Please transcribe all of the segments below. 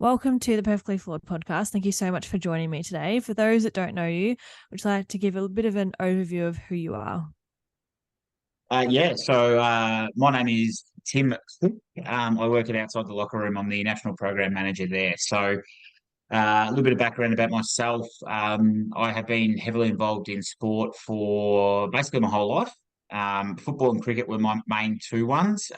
Welcome to the Perfectly Flawed podcast. Thank you so much for joining me today. For those that don't know you, would you like to give a bit of an overview of who you are? My name is Tim. I work at Outside the Locker Room. I'm the National Program Manager there. A little bit of background about myself. I have been heavily involved in sport for basically my whole life. Football and cricket were my main two ones.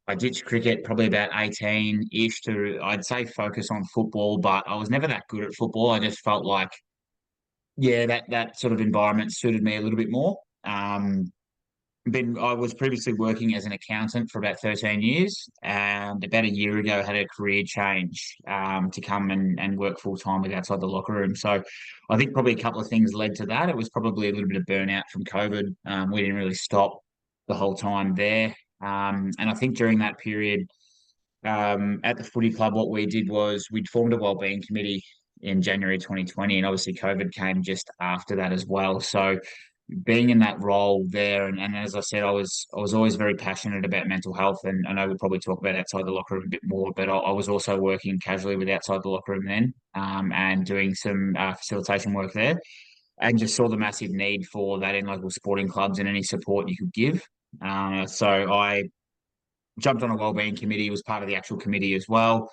I ditched cricket probably about 18-ish to, I'd say, focus on football, but I was never that good at football. I just felt like, yeah, that sort of environment suited me a little bit more. I was previously working as an accountant for about 13 years, and about a year ago had a career change to come and work full time with Outside the Locker Room. So I think probably a couple of things led to that. It was probably a little bit of burnout from COVID. We didn't really stop the whole time there. And I think during that period at the footy club, what we did was we'd formed a wellbeing committee in January 2020, and obviously COVID came just after that as well. So being in that role there, and as I said, I was always very passionate about mental health, and I know we'll probably talk about outside the locker room a bit more, but I was also working casually with outside the locker room then, and doing some facilitation work there, and just saw the massive need for that in local sporting clubs and any support you could give. So I jumped on a wellbeing committee, was part of the actual committee as well,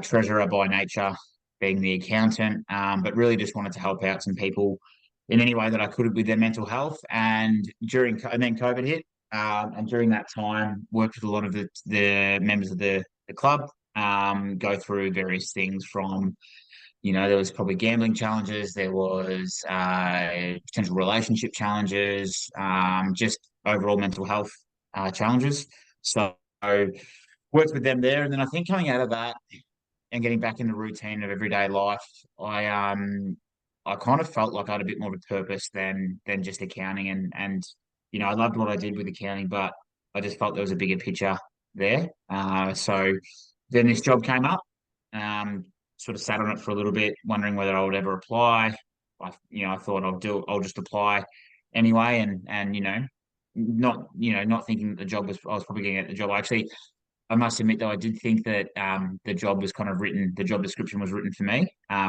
treasurer by nature, being the accountant, but really just wanted to help out some people in any way that I could with their mental health. And then COVID hit, and during that time, worked with a lot of the members of the club, go through various things from, there was probably gambling challenges, there was potential relationship challenges, just overall mental health challenges. So worked with them there, and then I think coming out of that and getting back in the routine of everyday life, I kind of felt like I had a bit more of a purpose than just accounting, and I loved what I did with accounting, but I just felt there was a bigger picture there. So then this job came up, um, sort of sat on it for a little bit, wondering whether I would ever apply. I thought I'll just apply anyway, and not thinking that I was probably going to get the job. Actually, I must admit though, I did think that the job was kind of written, the job description was written for me,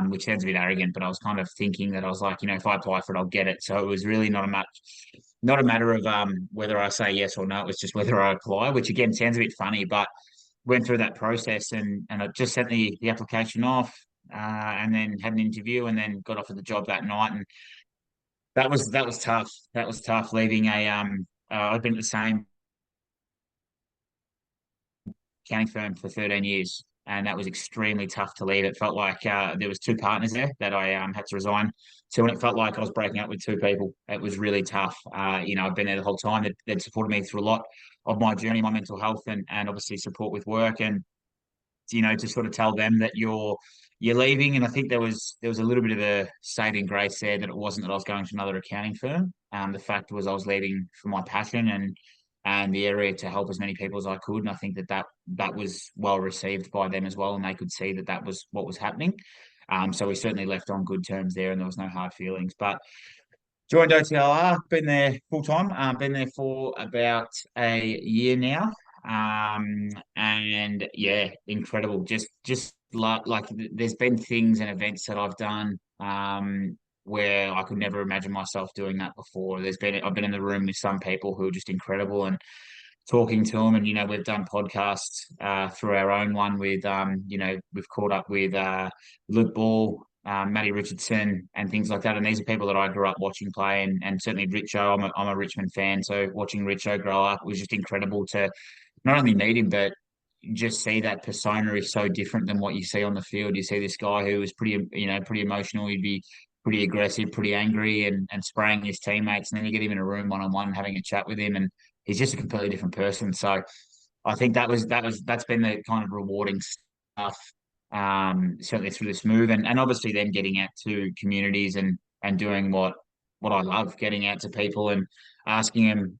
which sounds a bit arrogant, but I was kind of thinking that I was like, if I apply for it, I'll get it. So it was really not a matter of whether I say yes or no. It was just whether I apply, which again sounds a bit funny, but went through that process, and I just sent the application off, and then had an interview, and then got offered the job that night, and that was tough. That was tough leaving a I've been at the same accounting firm for 13 years, and that was extremely tough to leave. It felt like there was two partners there that I had to resign to, and it felt like I was breaking up with two people. It was really tough. I've been there the whole time. They'd supported me through a lot of my journey, my mental health, and obviously support with work, and to sort of tell them that you're leaving. And I think there was a little bit of a saving grace there, that it wasn't that I was going to another accounting firm. The fact was I was leaving for my passion and the area to help as many people as I could. And I think that was well received by them as well, and they could see that that was what was happening. So we certainly left on good terms there, and there was no hard feelings. But joined OTLR, been there full time, been there for about a year now. And yeah, incredible. Just like there's been things and events that I've done where I could never imagine myself doing that before. I've been in the room with some people who are just incredible, and talking to them, and we've done podcasts through our own one with we've caught up with Luke Ball, Matty Richardson, and things like that. And these are people that I grew up watching play, and certainly Richo. I'm a Richmond fan, so watching Richo grow up was just incredible to not only meet him, but just see that persona is so different than what you see on the field. You see this guy who is pretty emotional. He'd be pretty aggressive, pretty angry, and spraying his teammates. And then you get him in a room one on one, having a chat with him, and he's just a completely different person. So I think that's been the kind of rewarding stuff. Certainly through this move, and obviously then getting out to communities and doing what I love, getting out to people and asking them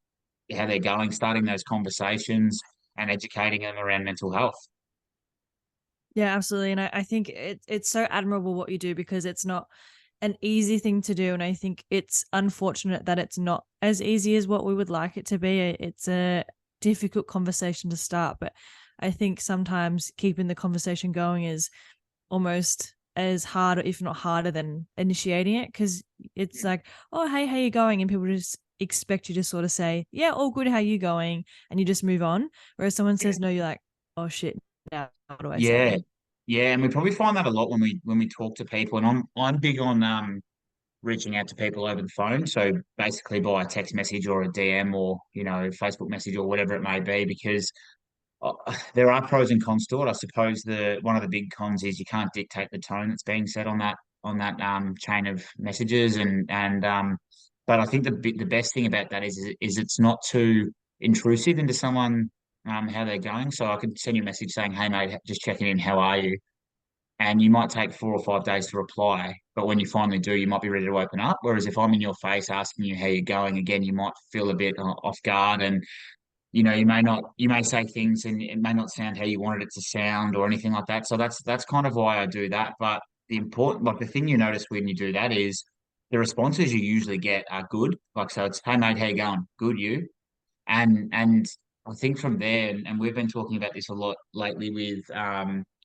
how they're going, starting those conversations and educating them around mental health. Yeah, absolutely. And I think it's so admirable what you do, because it's not an easy thing to do. And I think it's unfortunate that it's not as easy as what we would like it to be. It's a difficult conversation to start, but I think sometimes keeping the conversation going is almost as hard, if not harder, than initiating it, because it's like, oh, hey, how you going? And people just expect you to sort of say, yeah, all good, how you going? And you just move on. Whereas someone Yeah. says no, you're like, oh shit, now what do I Yeah, say? yeah, and we probably find that a lot when we talk to people, and I'm big on reaching out to people over the phone, so basically by a text message or a DM or Facebook message or whatever it may be, because uh, there are pros and cons to it. I suppose the one of the big cons is you can't dictate the tone that's being said on that chain of messages, but I think the best thing about that is it's not too intrusive into someone how they're going. So I could send you a message saying, "Hey mate, just checking in. How are you?" And you might take 4 or 5 days to reply, but when you finally do, you might be ready to open up. Whereas if I'm in your face asking you how you're going, again, you might feel a bit off guard, and you may say things and it may not sound how you wanted it to sound or anything like that. So that's kind of why I do that. But the thing you notice when you do that is the responses you usually get are good. Like, so it's, hey mate, how you going? Good, you? And I think from there, and we've been talking about this a lot lately with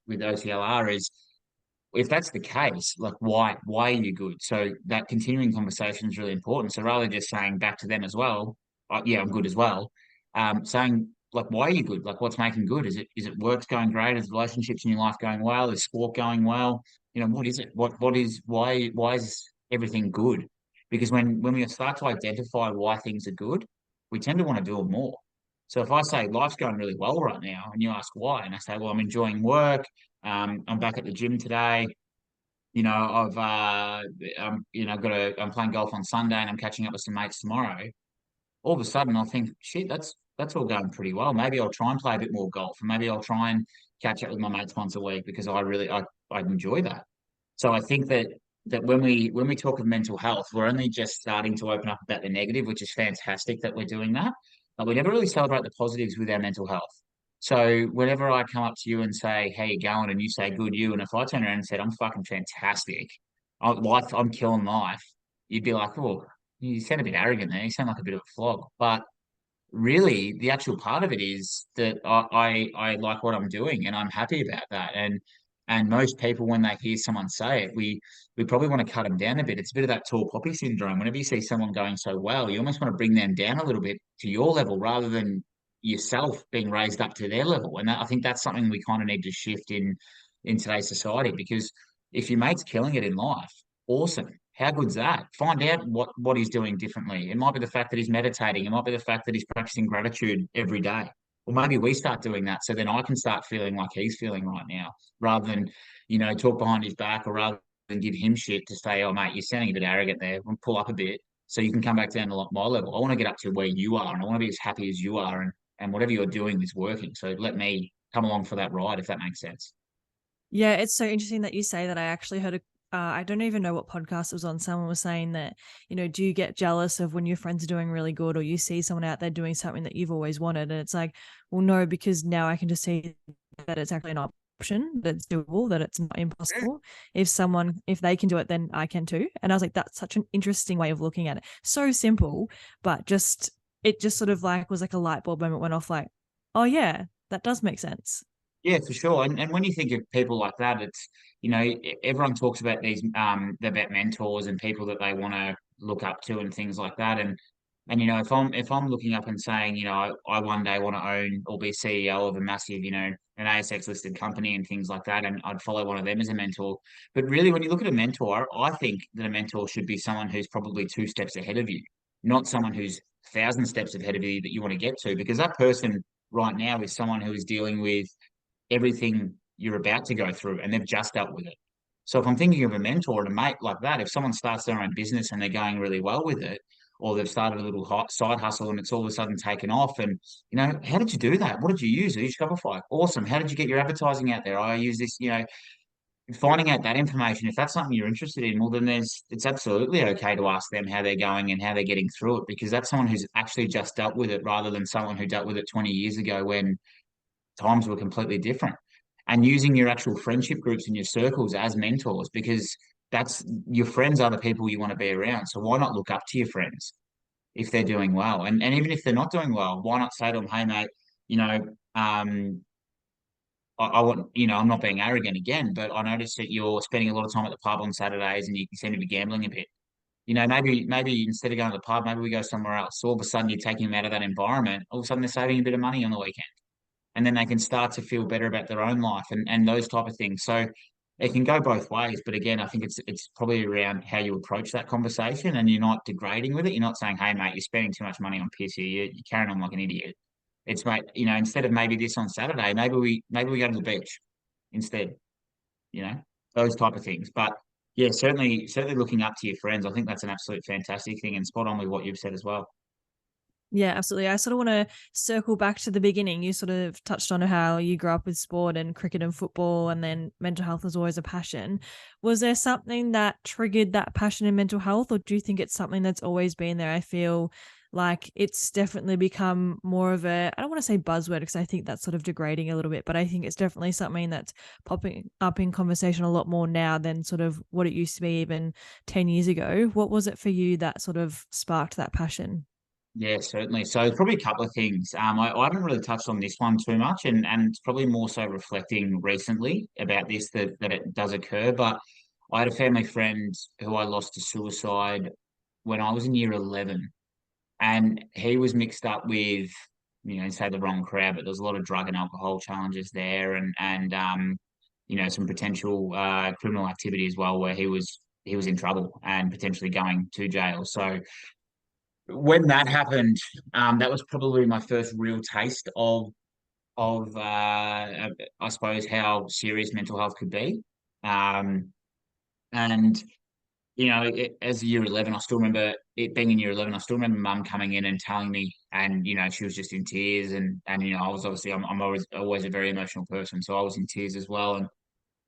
OCLR, is if that's the case, like why are you good? So that continuing conversation is really important. So rather than just saying back to them as well, yeah, I'm good as well. Saying like why are you good? Like what's making good? Is it work's going great? Is relationships in your life going well? Is sport going well? What is it? What is why is everything good? Because when we start to identify why things are good, we tend to want to do it more. So if I say life's going really well right now, and you ask why, and I say, well, I'm enjoying work. I'm back at the gym today. I've I'm playing golf on Sunday and I'm catching up with some mates tomorrow. All of a sudden, I think, shit, that's all going pretty well. Maybe I'll try and play a bit more golf, and maybe I'll try and catch up with my mates once a week because I enjoy that. So I think that when we talk of mental health, we're only just starting to open up about the negative, which is fantastic that we're doing that. But we never really celebrate the positives with our mental health. So whenever I come up to you and say, "How you going?" and you say, "Good, you," and if I turn around and said, "I'm fucking fantastic, I'm killing life," you'd be like, "Oh, you sound a bit arrogant there. You sound like a bit of a flog." But really the actual part of it is that I like what I'm doing and I'm happy about that. And most people, when they hear someone say it, we probably want to cut them down a bit. It's a bit of that tall poppy syndrome. Whenever you see someone going so well, you almost want to bring them down a little bit to your level rather than yourself being raised up to their level. And I think that's something we kind of need to shift in today's society, because if your mate's killing it in life, awesome. How good's that? Find out what he's doing differently. It might be the fact that he's meditating. It might be the fact that he's practicing gratitude every day. Or maybe we start doing that so then I can start feeling like he's feeling right now, rather than, talk behind his back, or rather than give him shit to say, oh, mate, you're sounding a bit arrogant there. We'll pull up a bit so you can come back down to my level. I want to get up to where you are and I want to be as happy as you are. And whatever you're doing is working. So let me come along for that ride, if that makes sense. Yeah, it's so interesting that you say that. I actually heard I don't even know what podcast it was on. Someone was saying that, do you get jealous of when your friends are doing really good, or you see someone out there doing something that you've always wanted? And it's like, well, no, because now I can just see that it's actually an option, that it's doable, that it's not impossible. If they can do it, then I can too. And I was like, that's such an interesting way of looking at it. So simple, but it just sort of like was like a light bulb moment went off, like, oh yeah, that does make sense. Yeah, for sure. And when you think of people like that, it's everyone talks about about mentors and people that they want to look up to and things like that. And if I'm looking up and saying, I one day want to own or be CEO of a massive, an ASX listed company and things like that, and I'd follow one of them as a mentor. But really, when you look at a mentor, I think that a mentor should be someone who's probably 2 steps ahead of you, not someone who's 1,000 steps ahead of you that you want to get to, because that person right now is someone who is dealing with everything you're about to go through and they've just dealt with it. So if I'm thinking of a mentor and a mate like that, if someone starts their own business and they're going really well with it, or they've started a little side hustle and it's all of a sudden taken off, and how did you do that? What did you use? I use Shopify. Awesome. How did you get your advertising out there? I use this, finding out that information. If that's something you're interested in, well, then it's absolutely okay to ask them how they're going and how they're getting through it, because that's someone who's actually just dealt with it rather than someone who dealt with it 20 years ago when times were completely different. And using your actual friendship groups and your circles as mentors, because that's your friends are the people you want to be around. So why not look up to your friends if they're doing well? And even if they're not doing well, why not say to them, hey mate, you know, um, I want, I'm not being arrogant again, but I noticed that you're spending a lot of time at the pub on Saturdays and you seem to be gambling a bit. Maybe instead of going to the pub, maybe we go somewhere else. So all of a sudden, you're taking them out of that environment. All of a sudden, they're saving a bit of money on the weekend, and then they can start to feel better about their own life and those type of things. So it can go both ways. But again, I think it's probably around how you approach that conversation, and you're not degrading with it. You're not saying, "Hey, mate, you're spending too much money on piss here. You're carrying on like an idiot." It's mate, instead of maybe this on Saturday, maybe we go to the beach instead. You know, those type of things. But yeah, certainly looking up to your friends, I think that's an absolute fantastic thing and spot on with what you've said as well. Yeah, absolutely. I sort of want to circle back to the beginning. You sort of touched on how you grew up with sport and cricket and football, and then mental health was always a passion. Was there something that triggered that passion in mental health, or do you think it's something that's always been there? I feel like it's definitely become more of a, I don't want to say buzzword because I think that's sort of degrading a little bit, but I think it's definitely something that's popping up in conversation a lot more now than sort of what it used to be even 10 years ago. What was it for you that sort of sparked that passion? Yeah, certainly. So probably a couple of things. I haven't really touched on this one too much, and it's probably more so reflecting recently about this that it does occur. But I had a family friend who I lost to suicide when I was in year 11, and he was mixed up with, say the wrong crowd, but there was a lot of drug and alcohol challenges there, and some potential criminal activity as well, where he was in trouble and potentially going to jail. So when that happened, that was probably my first real taste of I suppose how serious mental health could be. Um, and as a year 11, I still remember it being in year 11. I still remember mum coming in and telling me, and she was just in tears, and I was obviously I'm always a very emotional person, so I was in tears as well.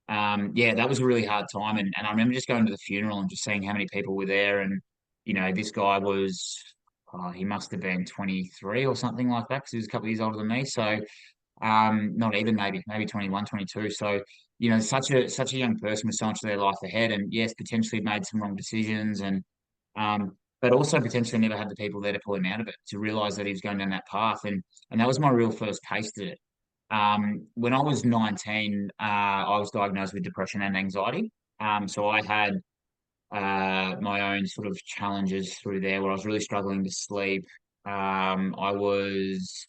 And yeah, that was a really hard time. And I remember just going to the funeral and just seeing how many people were there. And, this guy was, he must have been 23 or something like that because he was a couple of years older than me. So, not even maybe 21, 22. So, such a young person with so much of their life ahead. And yes, potentially made some wrong decisions but also potentially never had the people there to pull him out of it, to realize that he was going down that path. And that was my real first taste of it. When I was 19, I was diagnosed with depression and anxiety. So I had my own sort of challenges through there where I was really struggling to sleep. I was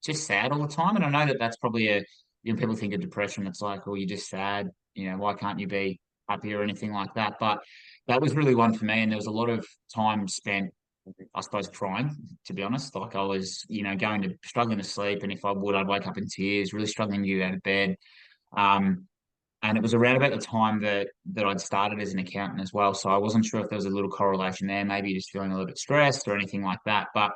just sad all the time. And I know that that's probably people think of depression, it's like, oh, you're just sad. Why can't you be happy or anything like that? But that was really one for me. And there was a lot of time spent, I suppose, crying, to be honest. Like I was, struggling to sleep, and if I would, I'd wake up in tears, really struggling to get out of bed. Um, and it was around about the time that I'd started as an accountant as well. So I wasn't sure if there was a little correlation there, maybe just feeling a little bit stressed or anything like that. But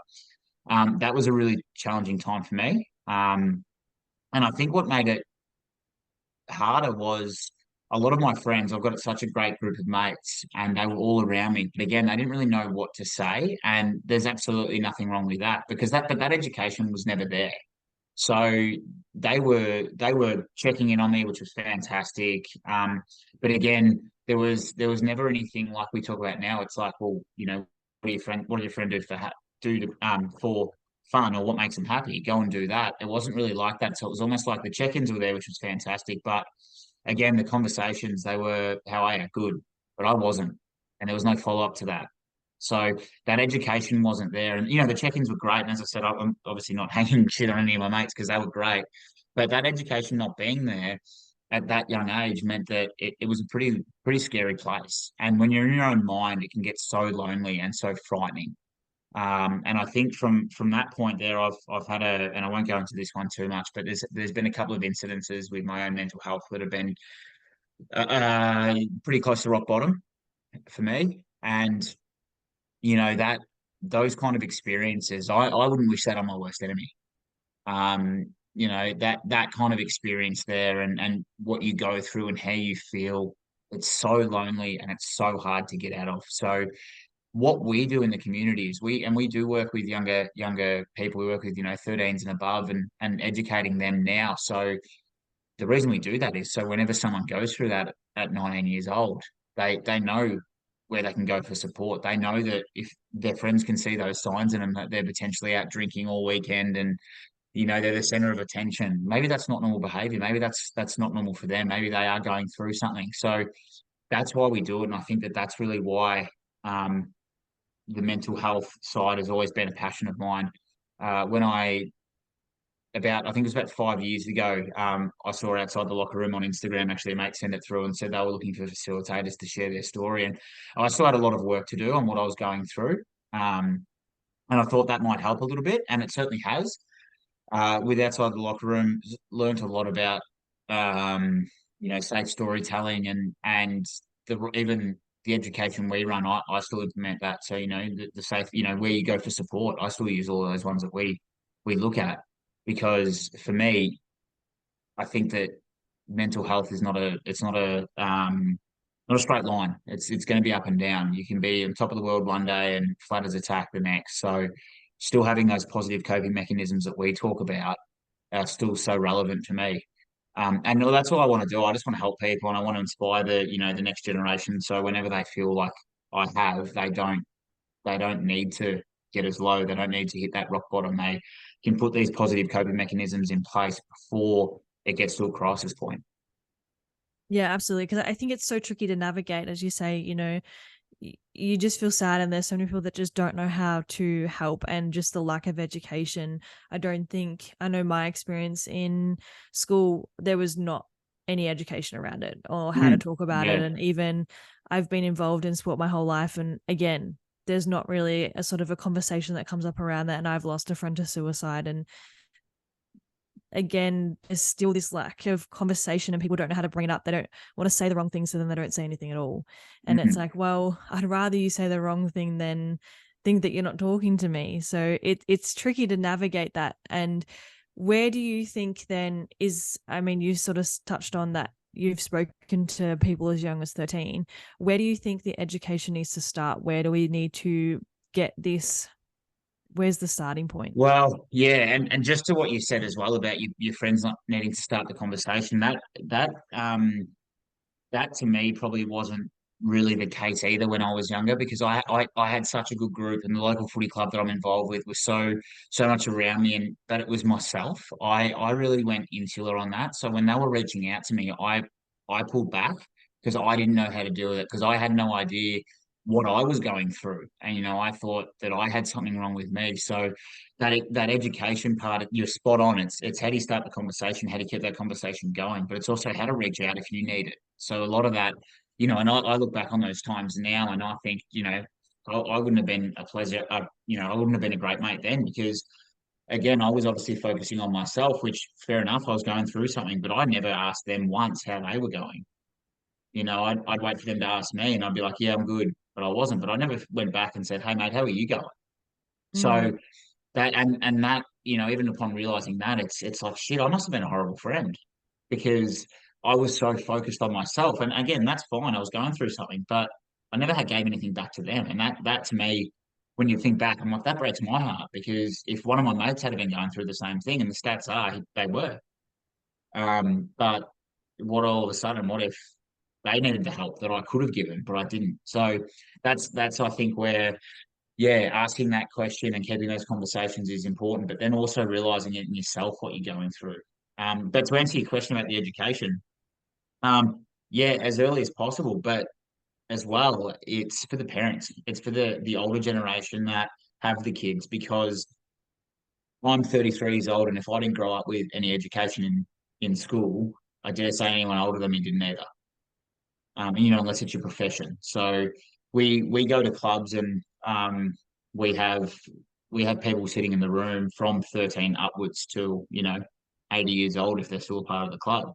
that was a really challenging time for me. And I think what made it harder was a lot of my friends, I've got such a great group of mates and they were all around me. But again, they didn't really know what to say. And there's absolutely nothing wrong with that because but that education was never there. So they were checking in on me, which was fantastic. But again, there was never anything like we talk about now. It's like, well, what do your friend do for fun, or what makes them happy? Go and do that. It wasn't really like that. So it was almost like the check-ins were there, which was fantastic. But again, the conversations, they were, how are you? Good. But I wasn't. And there was no follow-up to that. So that education wasn't there. And, the check-ins were great. And as I said, I'm obviously not hanging shit on any of my mates because they were great. But that education not being there at that young age meant that it was a pretty scary place. And when you're in your own mind, it can get so lonely and so frightening. And I think from that point there, I've had and I won't go into this one too much, but there's been a couple of incidences with my own mental health that have been pretty close to rock bottom for me. And that those kind of experiences, I wouldn't wish that on my worst enemy. That kind of experience there and what you go through and how you feel, it's so lonely and it's so hard to get out of. So what we do in the community is we do work with younger people. We work with 13s and above and educating them now. So the reason we do that is so whenever someone goes through that at 19 years old, they know where they can go for support. They know that if their friends can see those signs in them, that they're potentially out drinking all weekend and they're the center of attention. Maybe that's not normal behavior. Maybe that's not normal for them. Maybe they are going through something. So that's why we do it. And I think that that's really why um, the mental health side has always been a passion of mine. When I think it was about 5 years ago, I saw outside the locker room on Instagram, actually a mate sent it through and said they were looking for facilitators to share their story. And I still had a lot of work to do on what I was going through. Um, and I thought that might help a little bit, and it certainly has. With outside the locker room, learned a lot about safe storytelling and even the education we run. I still implement that. So the safe, where you go for support, I still use all of those ones that we look at, because for me, I think that mental health is not a straight line. It's going to be up and down. You can be on top of the world one day and flat as a tack the next. So still having those positive coping mechanisms that we talk about are still so relevant to me. And that's all I want to do. I just want to help people, and I want to inspire the next generation. So whenever they feel like I have, they don't need to get as low. They don't need to hit that rock bottom. They can put these positive coping mechanisms in place before it gets to a crisis point. Yeah, absolutely. Because I think it's so tricky to navigate, as you say, you just feel sad, and there's so many people that just don't know how to help, and just the lack of education. I know my experience in school, there was not any education around it or how to Mm. talk about it. Yeah. And even I've been involved in sport my whole life. And again, there's not really a sort of a conversation that comes up around that. And I've lost a friend to suicide. And again, there's still this lack of conversation, and people don't know how to bring it up. They don't want to say the wrong thing, so then they don't say anything at all. And it's Mhm. like, well, I'd rather you say the wrong thing than think that you're not talking to me. So it's tricky to navigate that. And where do you think then is, I mean, you sort of touched on that you've spoken to people as young as 13. Where do you think the education needs to start? Where do we need to get this? Where's the starting point? Well, yeah, and just to what you said as well about your friends not needing to start the conversation, that to me probably wasn't really the case either when I was younger, because I had such a good group, and the local footy club that I'm involved with was so much around me, and but it was myself. I really went insular on that. So when they were reaching out to me, I pulled back because I didn't know how to deal with it, because I had no idea what I was going through, and I thought that I had something wrong with me. So that education part, you're spot on. It's how do you start the conversation, how do you keep that conversation going, but it's also how to reach out if you need it. So a lot of that, and I look back on those times now, and I think, I wouldn't have been a pleasure, I wouldn't have been a great mate then, because again, I was obviously focusing on myself, which fair enough, I was going through something, but I never asked them once how they were going. I'd wait for them to ask me, and I'd be like, yeah, I'm good, but I wasn't. But I never went back and said, hey, mate, how are you going? Mm, So and that, even upon realizing that, it's like, shit, I must have been a horrible friend, because I was so focused on myself. And again, that's fine. I was going through something, but I never had gave anything back to them. And that to me, when you think back, I'm like, that breaks my heart, because if one of my mates had been going through the same thing, and the stats are they were, but all of a sudden, what if they needed the help that I could have given, but I didn't? So that's I think where, yeah, asking that question and keeping those conversations is important, but then also realizing it in yourself what you're going through. But to answer your question about the education, yeah, as early as possible, but as well, it's for the parents. It's for the older generation that have the kids, because I'm 33 years old, and if I didn't grow up with any education in school, I dare say anyone older than me didn't either. Unless it's your profession. So we go to clubs, and we have we have people sitting in the room from 13 upwards to 80 years old if they're still a part of the club.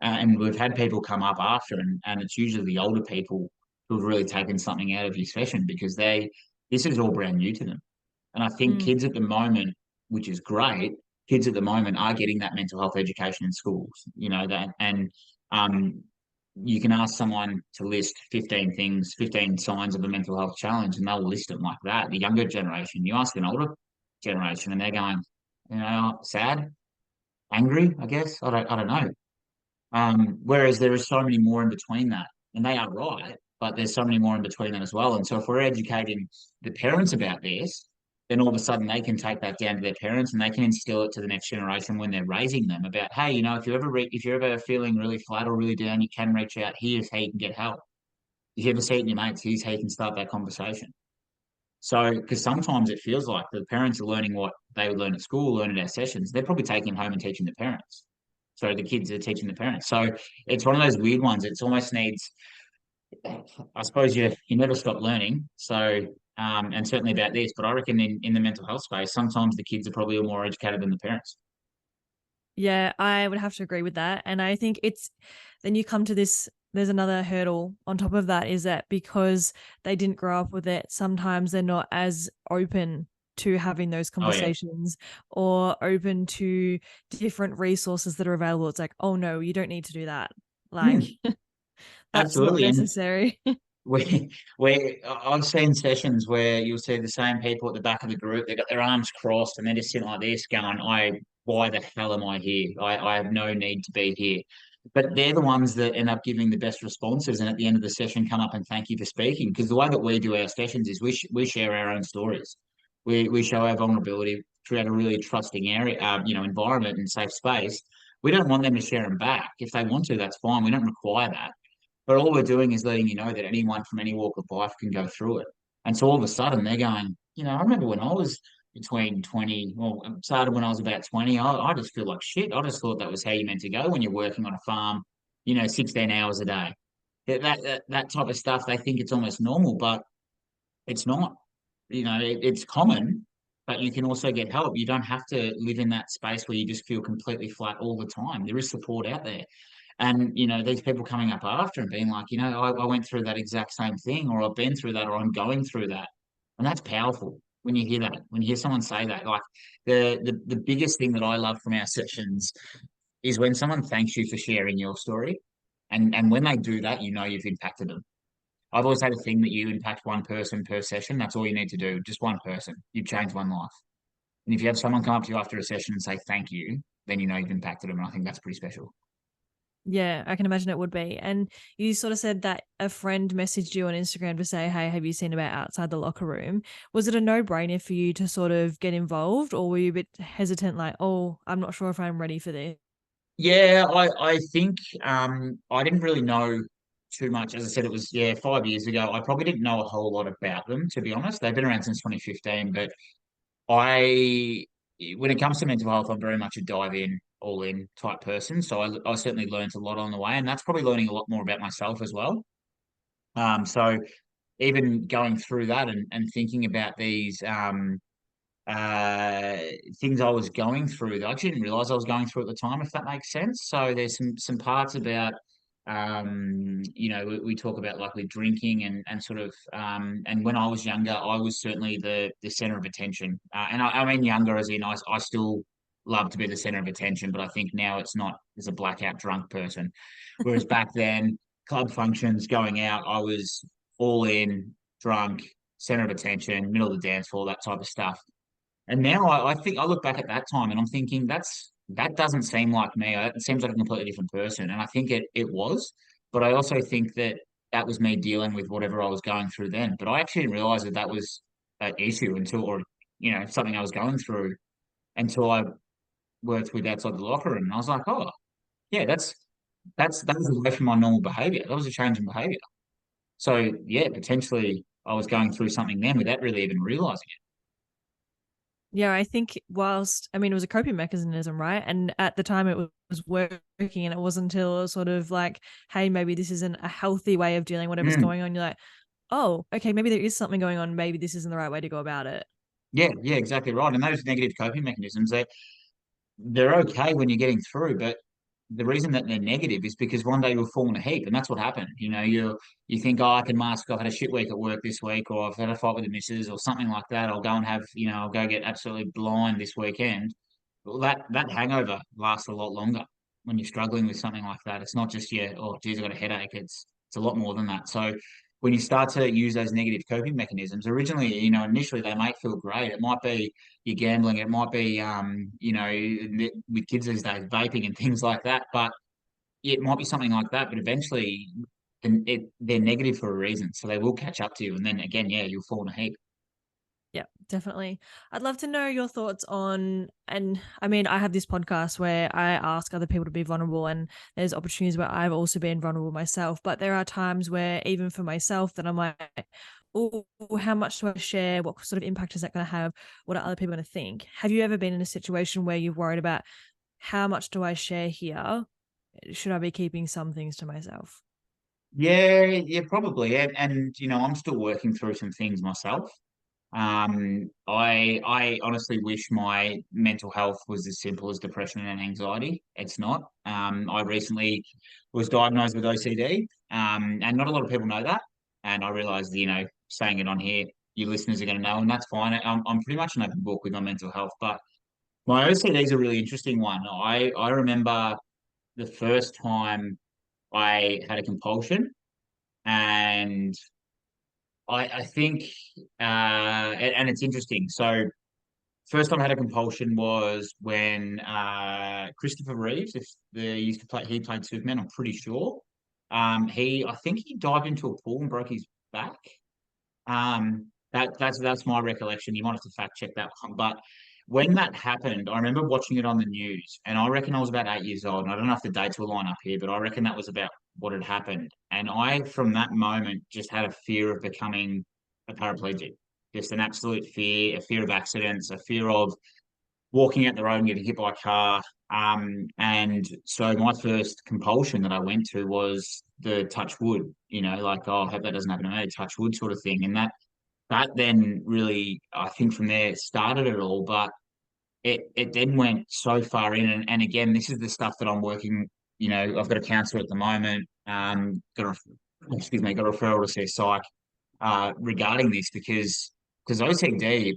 And we've had people come up after, and it's usually the older people who've really taken something out of your session, because this is all brand new to them. And I think mm, kids at the moment, which is great, kids at the moment are getting that mental health education in schools, that, and um, you can ask someone to list 15 things, 15 signs of a mental health challenge, and they'll list them like that. The younger generation, you ask an older generation, and they're going, sad, angry, I guess. I don't know. Whereas there is so many more in between that, and they are right, but there's so many more in between that as well. And so if we're educating the parents about this, then all of a sudden they can take that down to their parents and they can instill it to the next generation when they're raising them about, hey, if you're ever feeling really flat or really down, you can reach out. Here's how you can get help. If you ever see it in your mates, here's how you can start that conversation. So, because sometimes it feels like the parents are learning what they would learn at school, learn at our sessions. They're probably taking it home and teaching the parents. So the kids are teaching the parents. So it's one of those weird ones. It's almost needs, I suppose you never stop learning. So and certainly about this, but I reckon in the mental health space, sometimes the kids are probably more educated than the parents. Yeah, I would have to agree with that. And I think it's then you come to this, there's another hurdle on top of that is that because they didn't grow up with it, sometimes they're not as open to having those Oh yeah. conversations or open to different resources that are available. It's like, oh no, you don't need to do that. Like, Mm, that's not absolutely. And necessary. I've seen sessions where you'll see the same people at the back of the group. They've got their arms crossed and they're just sitting like this, going, why the hell am I here? I have no need to be here." But they're the ones that end up giving the best responses, and at the end of the session, come up and thank you for speaking. Because the way that we do our sessions is we share our own stories. We show our vulnerability, create a really trusting area, environment and safe space. We don't want them to share them back. If they want to, that's fine. We don't require that. But all we're doing is letting you know that anyone from any walk of life can go through it. And so all of a sudden they're going, I remember when I was between 20, well, it started when I was about 20, I just feel like shit. I just thought that was how you meant to go when you're working on a farm, 16 hours a day. That type of stuff, they think it's almost normal, but it's not. It's common, but you can also get help. You don't have to live in that space where you just feel completely flat all the time. There is support out there. And, these people coming up after and being like, I went through that exact same thing, or I've been through that, or I'm going through that. And that's powerful when you hear that, when you hear someone say that. Like the biggest thing that I love from our sessions is when someone thanks you for sharing your story. And when they do that, you've impacted them. I've always had a thing that you impact one person per session. That's all you need to do. Just one person. You've changed one life. And if you have someone come up to you after a session and say thank you, then you've impacted them. And I think that's pretty special. Yeah, I can imagine it would be. And you sort of said that a friend messaged you on Instagram to say, "Hey, have you seen about outside the locker room?" Was it a no-brainer for you to sort of get involved, or were you a bit hesitant, like, "Oh, I'm not sure if I'm ready for this"? Yeah, I think I didn't really know too much. As I said, it was 5 years ago. I probably didn't know a whole lot about them, to be honest. They've been around since 2015, but I when it comes to mental health, I'm very much a dive in, all in type person. So I certainly learned a lot on the way, and that's probably learning a lot more about myself as well. So even going through that and thinking about these uh, things I was going through that I actually didn't realize I was going through at the time, if that makes sense. So there's some parts about we talk about like with drinking and sort of and when I was younger, I was certainly the center of attention. And I mean younger as in I still love to be the center of attention, but I think now it's not as a blackout drunk person. Whereas back then, club functions, going out, I was all in, drunk, center of attention, middle of the dance floor, that type of stuff. And now I think I look back at that time and I'm thinking that doesn't seem like me. It seems like a completely different person. And I think it was, but I also think that that was me dealing with whatever I was going through then. But I actually didn't realize that that was an issue or something I was going through until I worked with outside the locker room. And I was like, oh yeah, that was away from my normal behavior. That was a change in behavior. So yeah, potentially I was going through something then without really even realizing Yeah, I think whilst I mean, it was a coping mechanism, right? And at the time it was working, and it wasn't until it was sort of like, "Hey, maybe this isn't a healthy way of dealing it. whatever's going on." You're like, "Oh, okay, maybe there is something going on. Maybe this isn't the right way to go about it." Yeah, yeah, exactly right. And those negative coping mechanisms, they're okay when you're getting through, but the reason that they're negative is because one day you'll fall in a heap, and that's what happened. You think, oh, I can mask. I've had a shit week at work this week, or I've had a fight with the missus, or something like that. I'll go and have, I'll go get absolutely blind this weekend. Well, that hangover lasts a lot longer when you're struggling with something like that. It's not just oh, geez, I got a headache. It's a lot more than that. So when you start to use those negative coping mechanisms, originally, initially they might feel great. It might be you're gambling. It might be, with kids these days, vaping and things like that. But it might be something like that. But eventually, they're negative for a reason, so they will catch up to you. And then again, yeah, you'll fall in a heap. Yeah, definitely. I'd love to know your thoughts on, and I mean, I have this podcast where I ask other people to be vulnerable, and there's opportunities where I've also been vulnerable myself. But there are times where, even for myself, that I'm like, oh, how much do I share? What sort of impact is that going to have? What are other people going to think? Have you ever been in a situation where you've worried about how much do I share here? Should I be keeping some things to myself? Yeah, yeah, probably. And I'm still working through some things myself. I honestly wish my mental health was as simple as depression and anxiety. It's not. I recently was diagnosed with OCD, and not a lot of people know that. And I realized, saying it on here, your listeners are going to know, and that's fine. I'm pretty much an open book with my mental health, but my OCD is a really interesting one. I remember the first time I had a compulsion, and I think, and it's interesting. So first time I had a compulsion was when Christopher Reeves, if they used to play, he played Superman, I'm pretty sure. I think he dived into a pool and broke his back. That's my recollection. You might have to fact check that one. But when that happened, I remember watching it on the news, and I reckon I was about 8 years old. And I don't know if the dates will line up here, but I reckon that was about what had happened. And I, from that moment, just had a fear of becoming a paraplegic. Just an absolute fear, a fear of accidents, a fear of walking out the road and getting hit by a car. And so my first compulsion that I went to was the touch wood, like, oh, I hope that doesn't happen to me, touch wood sort of thing. And that then really, I think from there started it all. But it then went so far in, and again, this is the stuff that I'm working. I've got a counsellor at the moment. Excuse me, got a referral to see a psych regarding this because OCD,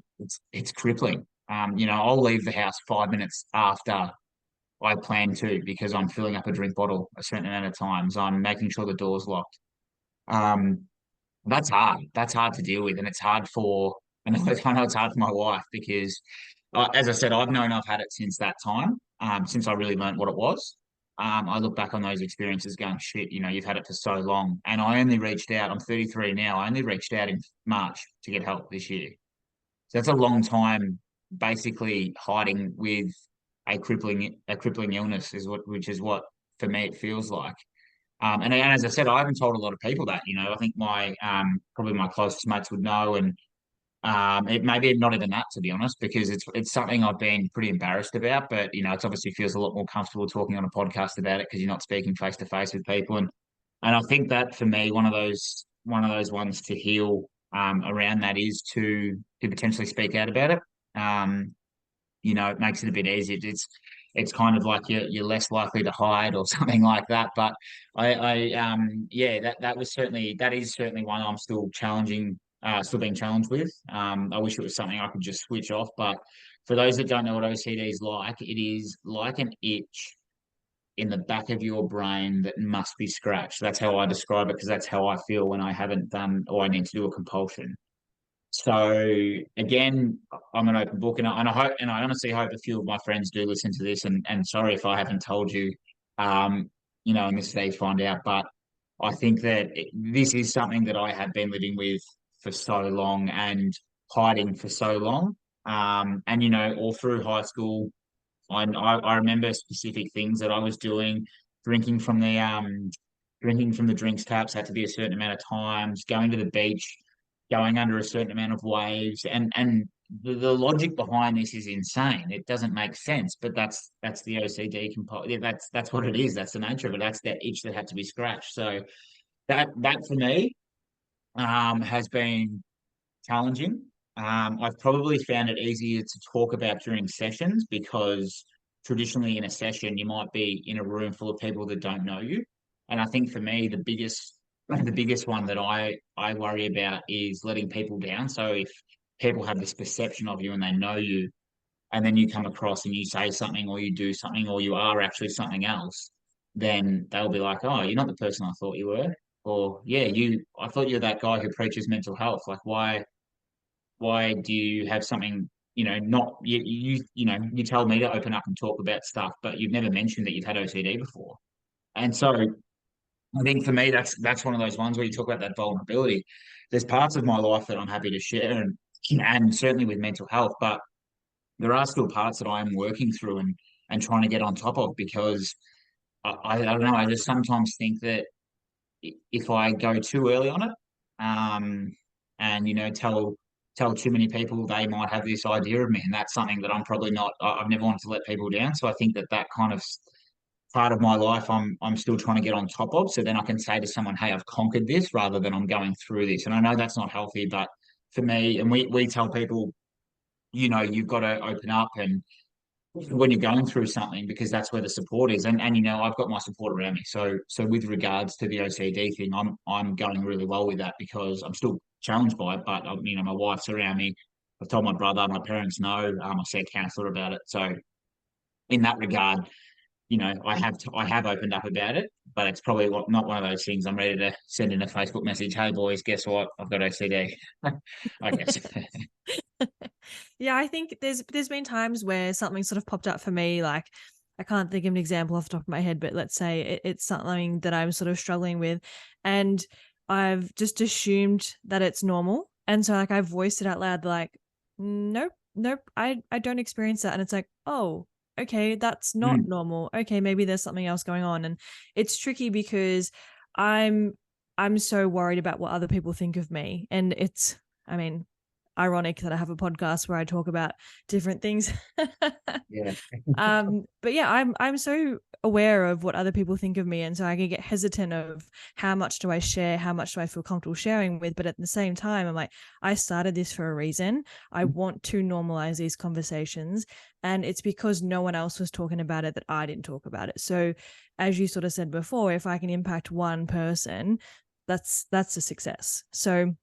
it's crippling. I'll leave the house 5 minutes after I plan to because I'm filling up a drink bottle a certain amount of times. I'm making sure the door's locked. Um, that's hard. That's hard to deal with, and it's hard for. And I know it's hard for my wife because, as I said, I've known I've had it since that time. Since I really learned what it was. I look back on those experiences going, shit, you've had it for so long. And I only reached out. I'm 33 now. I only reached out in March to get help this year. So that's a long time, basically hiding with a crippling illness which is what for me it feels like. And as I said, I haven't told a lot of people that. I think my probably my closest mates would know, and it maybe not even that, to be honest, because it's something I've been pretty embarrassed about. But it's obviously feels a lot more comfortable talking on a podcast about it because you're not speaking face to face with people, and I think that for me, one of those ones to heal around that is to potentially speak out about it. Um, it makes it a bit easier. It's kind of like you're less likely to hide or something like that. But yeah, that is certainly one I'm still being challenged with. I wish it was something I could just switch off. But for those that don't know what OCD is like, it is like an itch in the back of your brain that must be scratched. That's how I describe it because that's how I feel when I haven't done or I need to do a compulsion. So again, I'm an open book, and I hope, and I honestly hope a few of my friends do listen to this. And sorry if I haven't told you, um, in this stage, find out. But I think that this is something that I have been living with for so long and hiding for so long. And all through high school, I remember specific things that I was doing, drinking from the um drinking from the drinks taps had to be a certain amount of times, going to the beach, going under a certain amount of waves, and the logic behind this is insane. It doesn't make sense, but that's the OCD component. Yeah, that's what it is. That's the nature of it. That's that itch that had to be scratched. So that for me has been challenging. I've probably found it easier to talk about during sessions because traditionally in a session you might be in a room full of people that don't know you, and I think for me the biggest one that I worry about is letting people down. So if people have this perception of you and they know you, and then you come across and you say something or you do something or you are actually something else, then they'll be like, "Oh, you're not the person I thought you were." Or, yeah, I thought you're that guy who preaches mental health. Like, why do you have something, not you tell me to open up and talk about stuff, but you've never mentioned that you've had OCD before. And so I think for me that's one of those ones where you talk about that vulnerability. There's parts of my life that I'm happy to share, and and certainly with mental health. But there are still parts that I am working through and trying to get on top of, because I don't know. I just sometimes think that if I go too early on it, um, and tell too many people, they might have this idea of me, and that's something that I'm probably not. I've never wanted to let people down, so I think that that kind of part of my life I'm still trying to get on top of, so then I can say to someone, hey, I've conquered this, rather than I'm going through this. And I know that's not healthy, but for me, and we tell people, you've got to open up and when you're going through something, because that's where the support is. And I've got my support around me. So with regards to the OCD thing, I'm going really well with that, because I'm still challenged by it, but my wife's around me. I've told my brother, my parents know. I see a counsellor about it. So in that regard, I have opened up about it, but it's probably not one of those things I'm ready to send in a Facebook message. Hey boys, guess what? I've got OCD. I guess. Yeah, I think there's been times where something sort of popped up for me, like I can't think of an example off the top of my head, but let's say it's something that I'm sort of struggling with, and I've just assumed that it's normal, and so like I voiced it out loud, like, nope, nope, I don't experience that, and it's like, oh, okay, that's not Mm, normal. Okay, maybe there's something else going on, and it's tricky because I'm I'm so worried about what other people think of me, and it's, I mean, ironic that I have a podcast where I talk about different things. yeah, But yeah, I'm so aware of what other people think of me, and so I can get hesitant of how much do I share, how much do I feel comfortable sharing with. But at the same time, I'm like, I started this for a reason. I want to normalize these conversations, and it's because no one else was talking about it that I didn't talk about it. So, as you sort of said before, if I can impact one person, that's a success. So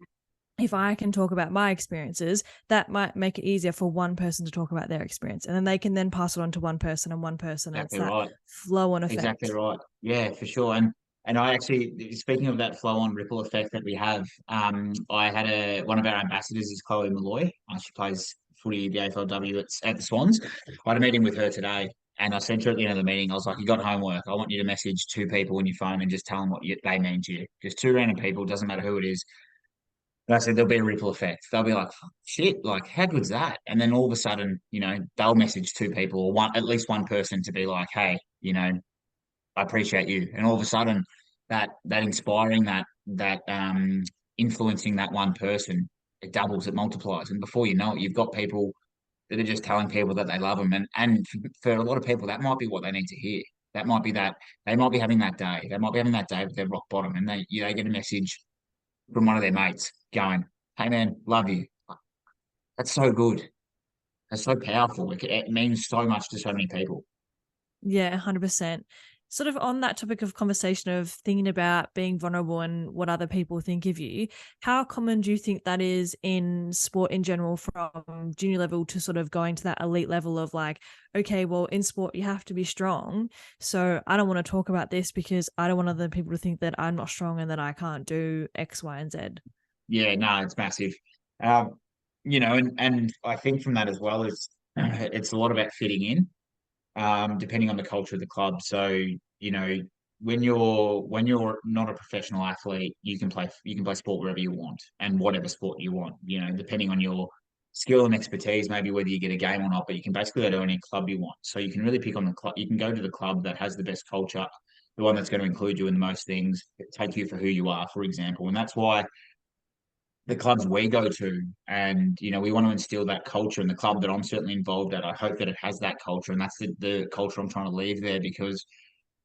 if I can talk about my experiences, that might make it easier for one person to talk about their experience. And then they can then pass it on to one person and one person. And it's exactly that right. flow on Exactly effect. right. Yeah, for sure. And I actually, speaking of that flow on ripple effect that we have, I had one of our ambassadors is Chloe Malloy. She plays footy, the AFLW at the Swans. I had a meeting with her today, and I sent her at the end of the meeting. I was like, "You got homework. I want you to message two people on your phone and just tell them what they mean to you. Just two random people, doesn't matter who it is." And I said, there'll be a ripple effect. They'll be like, shit, like, how good's that? And then all of a sudden, they'll message two people, or at least one person, to be like, hey, I appreciate you. And all of a sudden, that inspiring, that influencing that one person, it doubles, it multiplies, and before you know it, you've got people that are just telling people that they love them. And for a lot of people, that might be what they need to hear. That might be that they might be having that day. They might be having that day with their rock bottom, and they get a message from one of their mates going, "Hey man, love you." That's so good. That's so powerful. It means so much to so many people. Yeah, 100%. Sort of on that topic of conversation of thinking about being vulnerable and what other people think of you, how common do you think that is in sport in general, from junior level to sort of going to that elite level of like, okay, well, in sport, you have to be strong. So I don't want to talk about this because I don't want other people to think that I'm not strong and that I can't do X, Y, and Z. Yeah, no, it's massive. And I think from that as well is it's a lot about fitting in, depending on the culture of the club. So, you know, when you're not a professional athlete, you can play sport wherever you want and whatever sport you want, depending on your skill and expertise, maybe whether you get a game or not, but you can basically go to any club you want. So you can really pick on the club. You can go to the club that has the best culture, the one that's going to include you in the most things, take you for who you are, for example. And that's why the clubs we go to, and we want to instill that culture in the club that I'm certainly involved at. I hope that it has that culture, and that's the culture I'm trying to leave there, because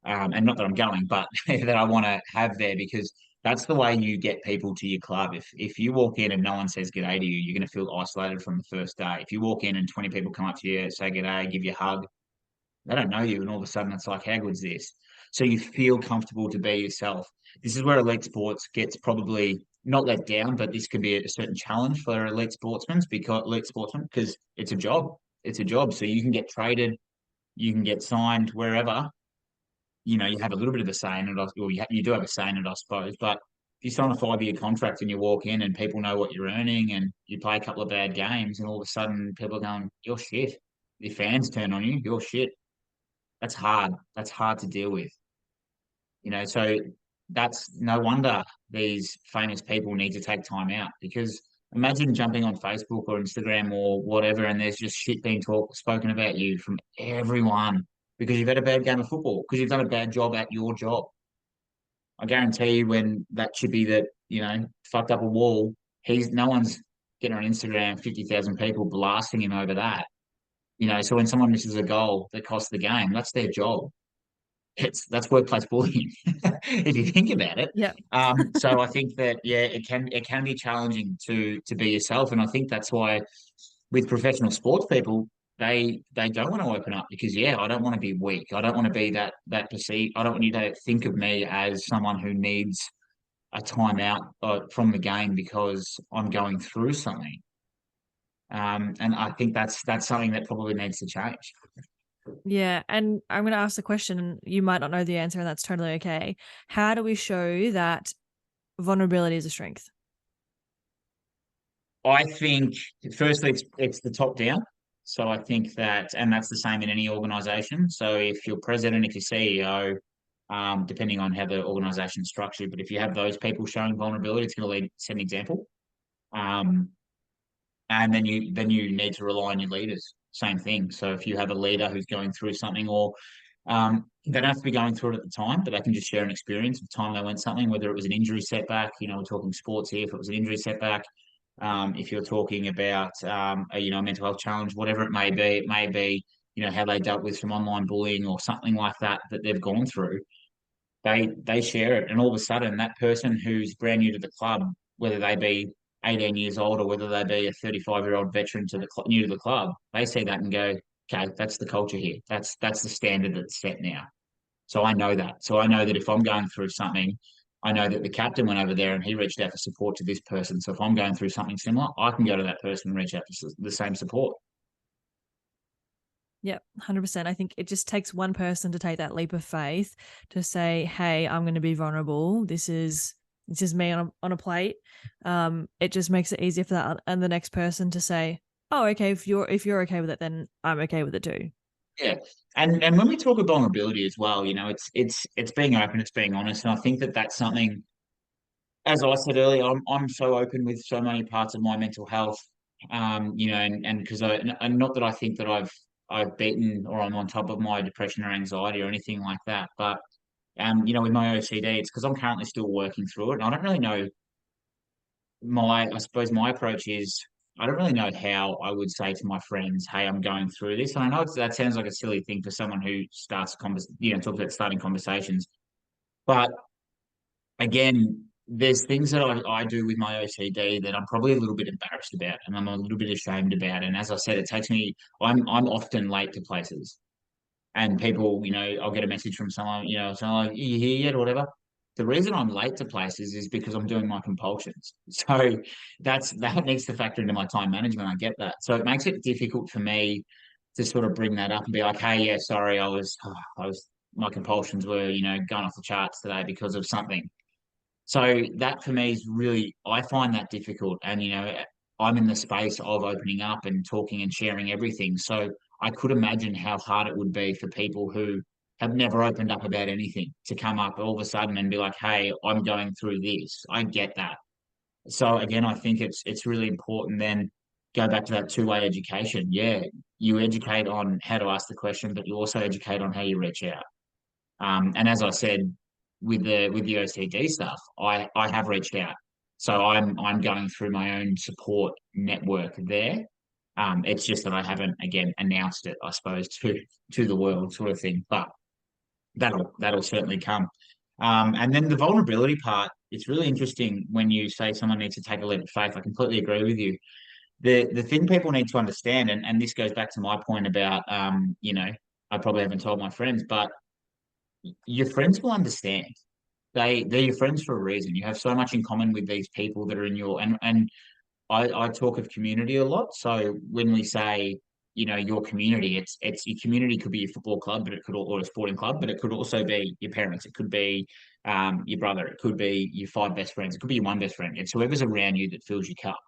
and not that I'm going, but that I want to have there, because that's the way you get people to your club. If you walk in and no one says g'day to you, you're going to feel isolated from the first day. If you walk in and 20 people come up to you, say g'day, give you a hug, they don't know you, and all of a sudden it's like, how good's this? So you feel comfortable to be yourself. This is where elite sports gets probably not let down, but this could be a certain challenge for elite sportsmen, because it's a job. It's a job. So you can get traded, you can get signed wherever. You have a little bit of a say in it, or you do have a say in it, I suppose. But if you sign a 5-year contract and you walk in and people know what you're earning, and you play a couple of bad games, and all of a sudden people are going, you're shit. Your fans turn on you, you're shit. That's hard. That's hard to deal with. So that's no wonder these famous people need to take time out, because Imagine jumping on Facebook or Instagram or whatever, and there's just shit being spoken about you from everyone because you've had a bad game of football, because you've done a bad job at your job. I guarantee you, when that chippy that fucked up a wall, he's no one's getting on Instagram, 50,000 people blasting him over that. So when someone misses a goal that costs the game, that's their job. That's workplace bullying, if you think about it. Yeah. So I think that, yeah, it can be challenging to be yourself, and I think that's why with professional sports people, they don't want to open up because, yeah, I don't want to be weak. I don't want to be that perceived. I don't want you to think of me as someone who needs a timeout from the game because I'm going through something. And I think that's something that probably needs to change. Yeah, and I'm going to ask the question, and you might not know the answer, and that's totally okay. How do we show that vulnerability is a strength? I think, firstly, it's the top down. So I think that, and that's the same in any organization. So if you're president, if you're CEO, depending on how the organization's structured, but if you have those people showing vulnerability, it's going to set an example. Um, and then you need to rely on your leaders. Same thing. So if you have a leader who's going through something, or they don't have to be going through it at the time, but they can just share an experience of time they went something, whether it was an injury setback. We're talking sports here. If it was an injury setback, if you're talking about a mental health challenge, whatever it may be how they dealt with some online bullying or something like that they've gone through. They share it, and all of a sudden, that person who's brand new to the club, whether they be 18 years old or whether they be a 35-year-old veteran new to the club, they see that and go, okay, that's the culture here. That's the standard that's set now. So I know that. So I know that if I'm going through something, I know that the captain went over there and he reached out for support to this person. So if I'm going through something similar, I can go to that person and reach out for the same support. Yeah, 100%. I think it just takes one person to take that leap of faith to say, "Hey, I'm going to be vulnerable. This is me on a plate." It just makes it easier for that and the next person to say, "Oh, okay, if you're okay with it, then I'm okay with it too." Yeah. And when we talk of vulnerability as well, it's being open, it's being honest. And I think that that's something, as I said earlier, I'm so open with so many parts of my mental health, and because and not that I think that I've beaten or I'm on top of my depression or anxiety or anything like that, but with my OCD, it's because I'm currently still working through it, and I don't really know I suppose my approach is, I don't really know how I would say to my friends, "Hey, I'm going through this." And I know that sounds like a silly thing for someone who talks about starting conversations, but again, there's things that I do with my OCD that I'm probably a little bit embarrassed about and I'm a little bit ashamed about. And as I said, it takes me, I'm often late to places. And people, I'll get a message from someone, saying like, "Are you here yet?" or whatever. The reason I'm late to places is because I'm doing my compulsions. So that needs to factor into my time management. I get that. So it makes it difficult for me to sort of bring that up and be like, "Hey, yeah, sorry, my compulsions were, going off the charts today because of something." So that for me is really, I find that difficult. And, I'm in the space of opening up and talking and sharing everything. So I could imagine how hard it would be for people who have never opened up about anything to come up all of a sudden and be like, "Hey, I'm going through this." I get that. So again, I think it's really important then go back to that two-way education. Yeah, you educate on how to ask the question, but you also educate on how you reach out. And as I said, with the OCD stuff, I have reached out. So I'm going through my own support network there. It's just that I haven't, again, announced it, I suppose, to the world, sort of thing. But that'll certainly come. And then the vulnerability part, it's really interesting when you say someone needs to take a leap of faith. I completely agree with you. The thing people need to understand, and this goes back to my point about, I probably haven't told my friends, but your friends will understand. They're your friends for a reason. You have so much in common with these people that are in and I talk of community a lot. So when we say, your community, it's your community could be your football club, but it could or a sporting club, but it could also be your parents. It could be your brother. It could be your five best friends. It could be your one best friend. It's whoever's around you that fills your cup.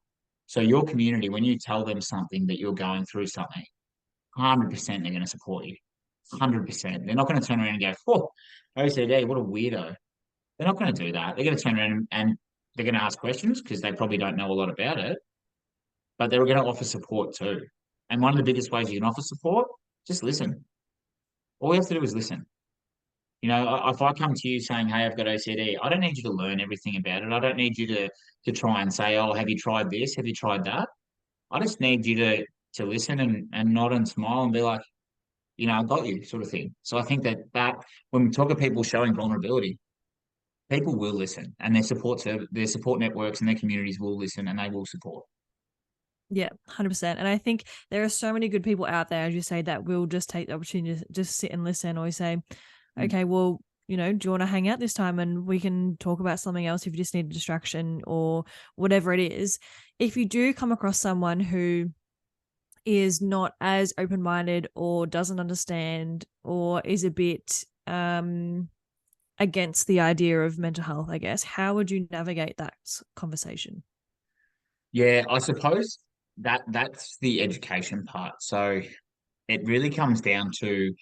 So your community, when you tell them something that you're going through something, 100% they're going to support you. 100%. They're not going to turn around and go, "Oh, OCD, what a weirdo." They're not going to do that. They're going to turn around and they're going to ask questions because they probably don't know a lot about it. but they're going to offer support too. And one of the biggest ways you can offer support, just listen. All you have to do is listen. If I come to you saying, "Hey, I've got OCD," I don't need you to learn everything about it. I don't need you to try and say, "Oh, have you tried this? Have you tried that?" I just need you to listen and nod and smile and be like, "I got you," sort of thing. So I think that when we talk of people showing vulnerability, people will listen, and their support networks and their communities will listen, and they will support. Yeah, 100%. And I think there are so many good people out there, as you say, that will just take the opportunity to just sit and listen, or say, Mm. okay, well, do you want to hang out this time and we can talk about something else if you just need a distraction or whatever it is. If you do come across someone who is not as open-minded or doesn't understand or is a bit against the idea of mental health, I guess, how would you navigate that conversation? Yeah, I suppose that's the education part. So it really comes down to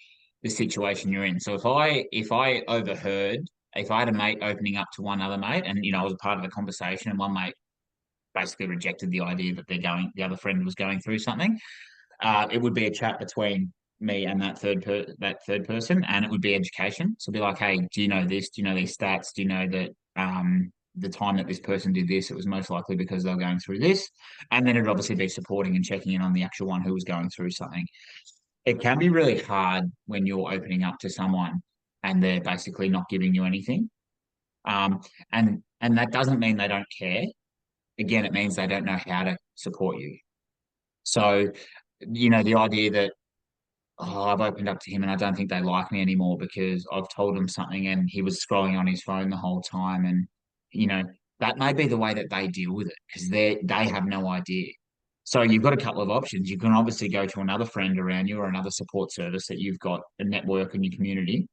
the situation you're in. So if I overheard, if I had a mate opening up to one other mate, and I was a part of the conversation, and one mate basically rejected the idea that the other friend was going through something, it would be a chat between me and that third person, and it would be education. So it'd be like, hey, do you know this? Do you know these stats? Do you know that the time that this person did this, it was most likely because they were going through this, and then it'd obviously be supporting and checking in on the actual one who was going through something. It can be really hard when you're opening up to someone and they're basically not giving you anything. Um, and that doesn't mean they don't care. Again, it means they don't know how to support you. So, the idea that, oh, I've opened up to him and I don't think they like me anymore because I've told them something and he was scrolling on his phone the whole time. And, you know, that may be the way that they deal with it because they have no idea. So you've got a couple of options. You can obviously go to another friend around you or another support service that you've got a network in your community.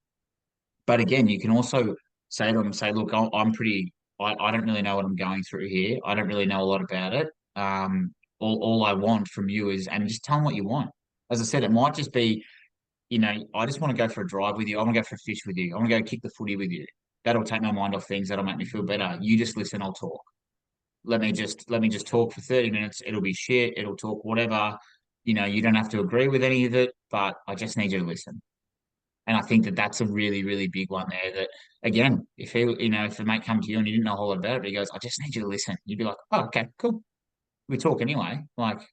But again, you can also say to them, say, look, I don't really know what I'm going through here. I don't really know a lot about it. All I want from you is, and just tell them what you want. As I said, it might just be, I just want to go for a drive with you. I want to go for a fish with you. I want to go kick the footy with you. That'll take my mind off things. That'll make me feel better. You just listen. I'll talk. Let me just talk for 30 minutes. It'll be shit. It'll talk whatever. You don't have to agree with any of it, but I just need you to listen. And I think that that's a really, really big one there. That again, if a mate come to you and you didn't know a whole lot about it, but he goes, "I just need you to listen." You'd be like, "Oh, okay, cool. We talk anyway. Like, do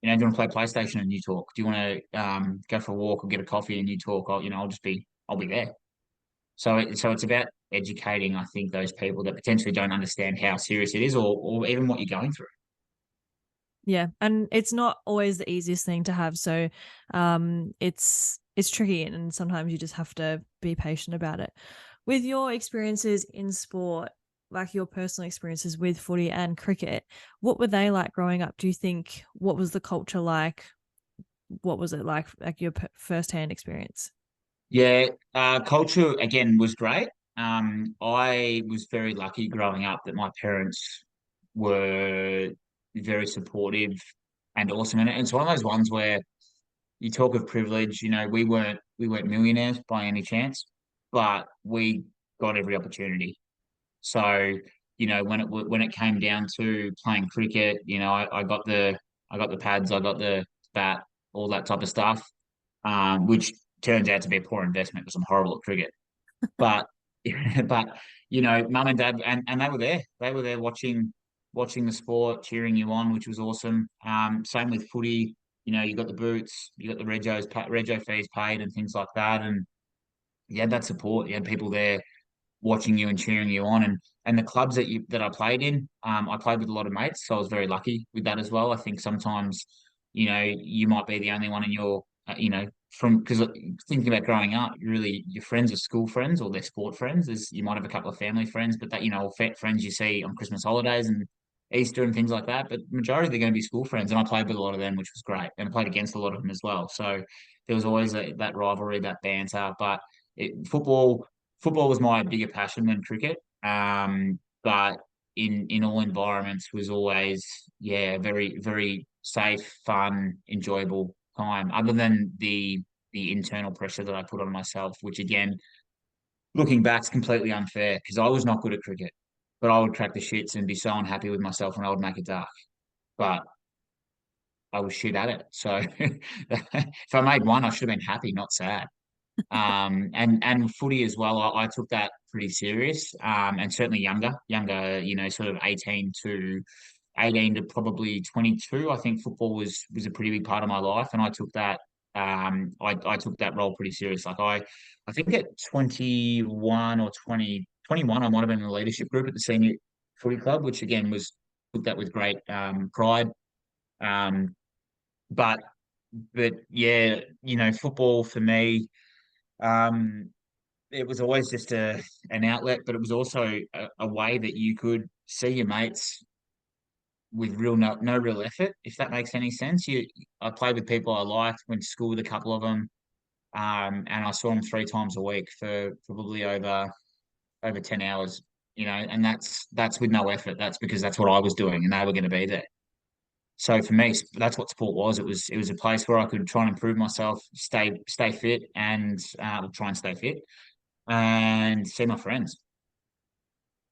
you want to play PlayStation and you talk? Do you want to go for a walk or get a coffee and you talk? I'll be there." So it's about educating, I think, those people that potentially don't understand how serious it is, or even what you're going through. Yeah, and it's not always the easiest thing to have, so it's tricky, and sometimes you just have to be patient about it. With your experiences in sport, like your personal experiences with footy and cricket, what were they like growing up? Do you think, what was the culture like? What was it like your first-hand experience? Yeah, culture again was great. I was very lucky growing up that my parents were very supportive and awesome. And it's one of those ones where you talk of privilege. We weren't millionaires by any chance, but we got every opportunity. So when it came down to playing cricket, I got the pads, I got the bat, all that type of stuff, which turns out to be a poor investment because I'm horrible at cricket. But but mum and dad and they were there. They were there watching the sport, cheering you on, which was awesome. Same with footy. You got the boots, you got the rego fees paid and things like that, and you had that support. You had people there watching you and cheering you on, and the clubs that I played in, I played with a lot of mates, so I was very lucky with that as well. I think sometimes you might be the only one in your from because thinking about growing up, really your friends are school friends or they're sport friends. You might have a couple of family friends, but that friends you see on Christmas holidays and Easter and things like that. But majority they're going to be school friends, and I played with a lot of them, which was great, and I played against a lot of them as well. So there was always that rivalry, that banter. But football was my bigger passion than cricket. But in all environments was always, yeah, very very safe, fun, enjoyable time. Other than the internal pressure that I put on myself, which again, looking back, is completely unfair because I was not good at cricket, but I would crack the shits and be so unhappy with myself when I would make a duck. But I was shit at it. So if I made one, I should have been happy, not sad. And footy as well, I took that pretty serious. And certainly younger, sort of 18 to probably 22. I think football was a pretty big part of my life, and I took that. I took that role pretty serious. Like I think at 21 or 21, I might have been in the leadership group at the senior footy club, which again was took that with great pride. Um, but but yeah, football for me, um, it was always just an outlet, but it was also a way that you could see your mates with no real effort, if that makes any sense. I played with people I liked, went to school with a couple of them, and I saw them 3 times a week for probably over 10 hours. And that's with no effort. That's because that's what I was doing, and they were going to be there. So for me, that's what sport was. It was a place where I could try and improve myself, stay fit, and try and stay fit, and see my friends.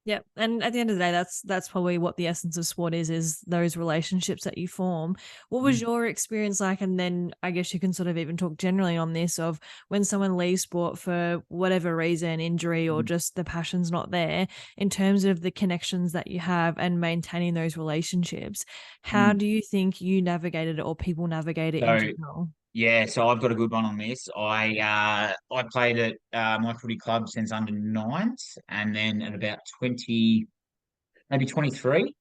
Yeah, and at the end of the day, that's probably what the essence of sport is those relationships that you form. What was Mm. your experience like? And then I guess you can sort of even talk generally on this of when someone leaves sport for whatever reason, injury or Mm. just the passion's not there, in terms of the connections that you have and maintaining those relationships. How Mm. do you think you navigate it or people navigate it in So general? yeah, so I've got a good one on this. I played at my footy club since under nines, and then at about 20, maybe 23,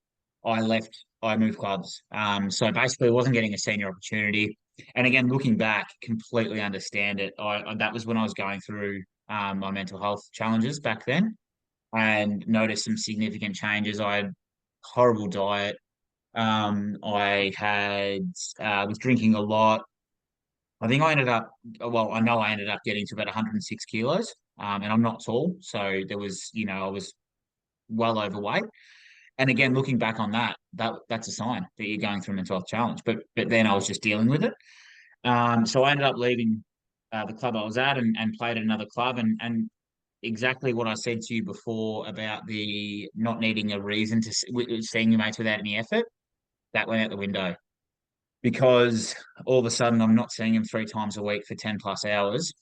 I left. I moved clubs. So basically, I wasn't getting a senior opportunity. And again, looking back, completely understand it. That was when I was going through my mental health challenges back then, and noticed some significant changes. I had horrible diet. I had was drinking a lot. I think I ended up, well, I know I ended up getting to about 106 kilos, and I'm not tall, so there was, I was well overweight. And again, looking back on that's a sign that you're going through a mental health challenge. But then I was just dealing with it. So I ended up leaving the club I was at and played at another club, and exactly what I said to you before about the not needing a reason to seeing your mates without any effort, that went out the window because all of a sudden I'm not seeing him 3 times a week for 10 plus hours.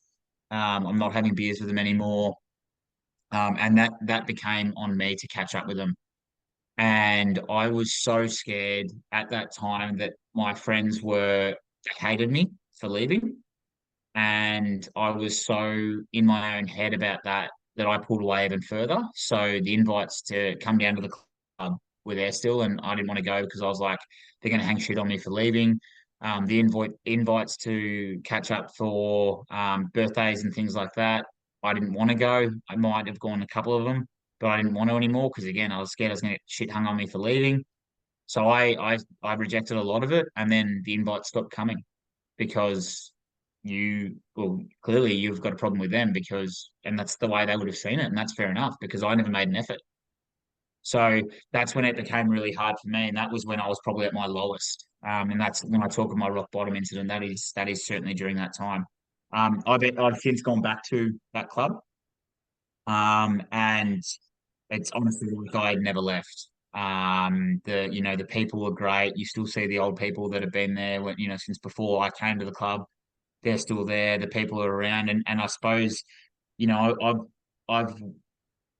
I'm not having beers with them anymore. And that became on me to catch up with them. And I was so scared at that time that my friends hated me for leaving. And I was so in my own head about that I pulled away even further. So the invites to come down to the club were there still, and I didn't want to go because I was like, they're going to hang shit on me for leaving. The invites to catch up for birthdays and things like that, I didn't want to go. I might have gone a couple of them, but I didn't want to anymore because again, I was scared I was going to get shit hung on me for leaving. So I rejected a lot of it, and then the invites stopped coming because well, clearly you've got a problem with them and that's the way they would have seen it. And that's fair enough because I never made an effort. So that's when it became really hard for me. And that was when I was probably at my lowest. And that's when I talk of my rock bottom incident. That is certainly during that time. I've since gone back to that club. And it's honestly like I had never left. The people were great. You still see the old people that have been there since before I came to the club. They're still there. The people are around, and I suppose I've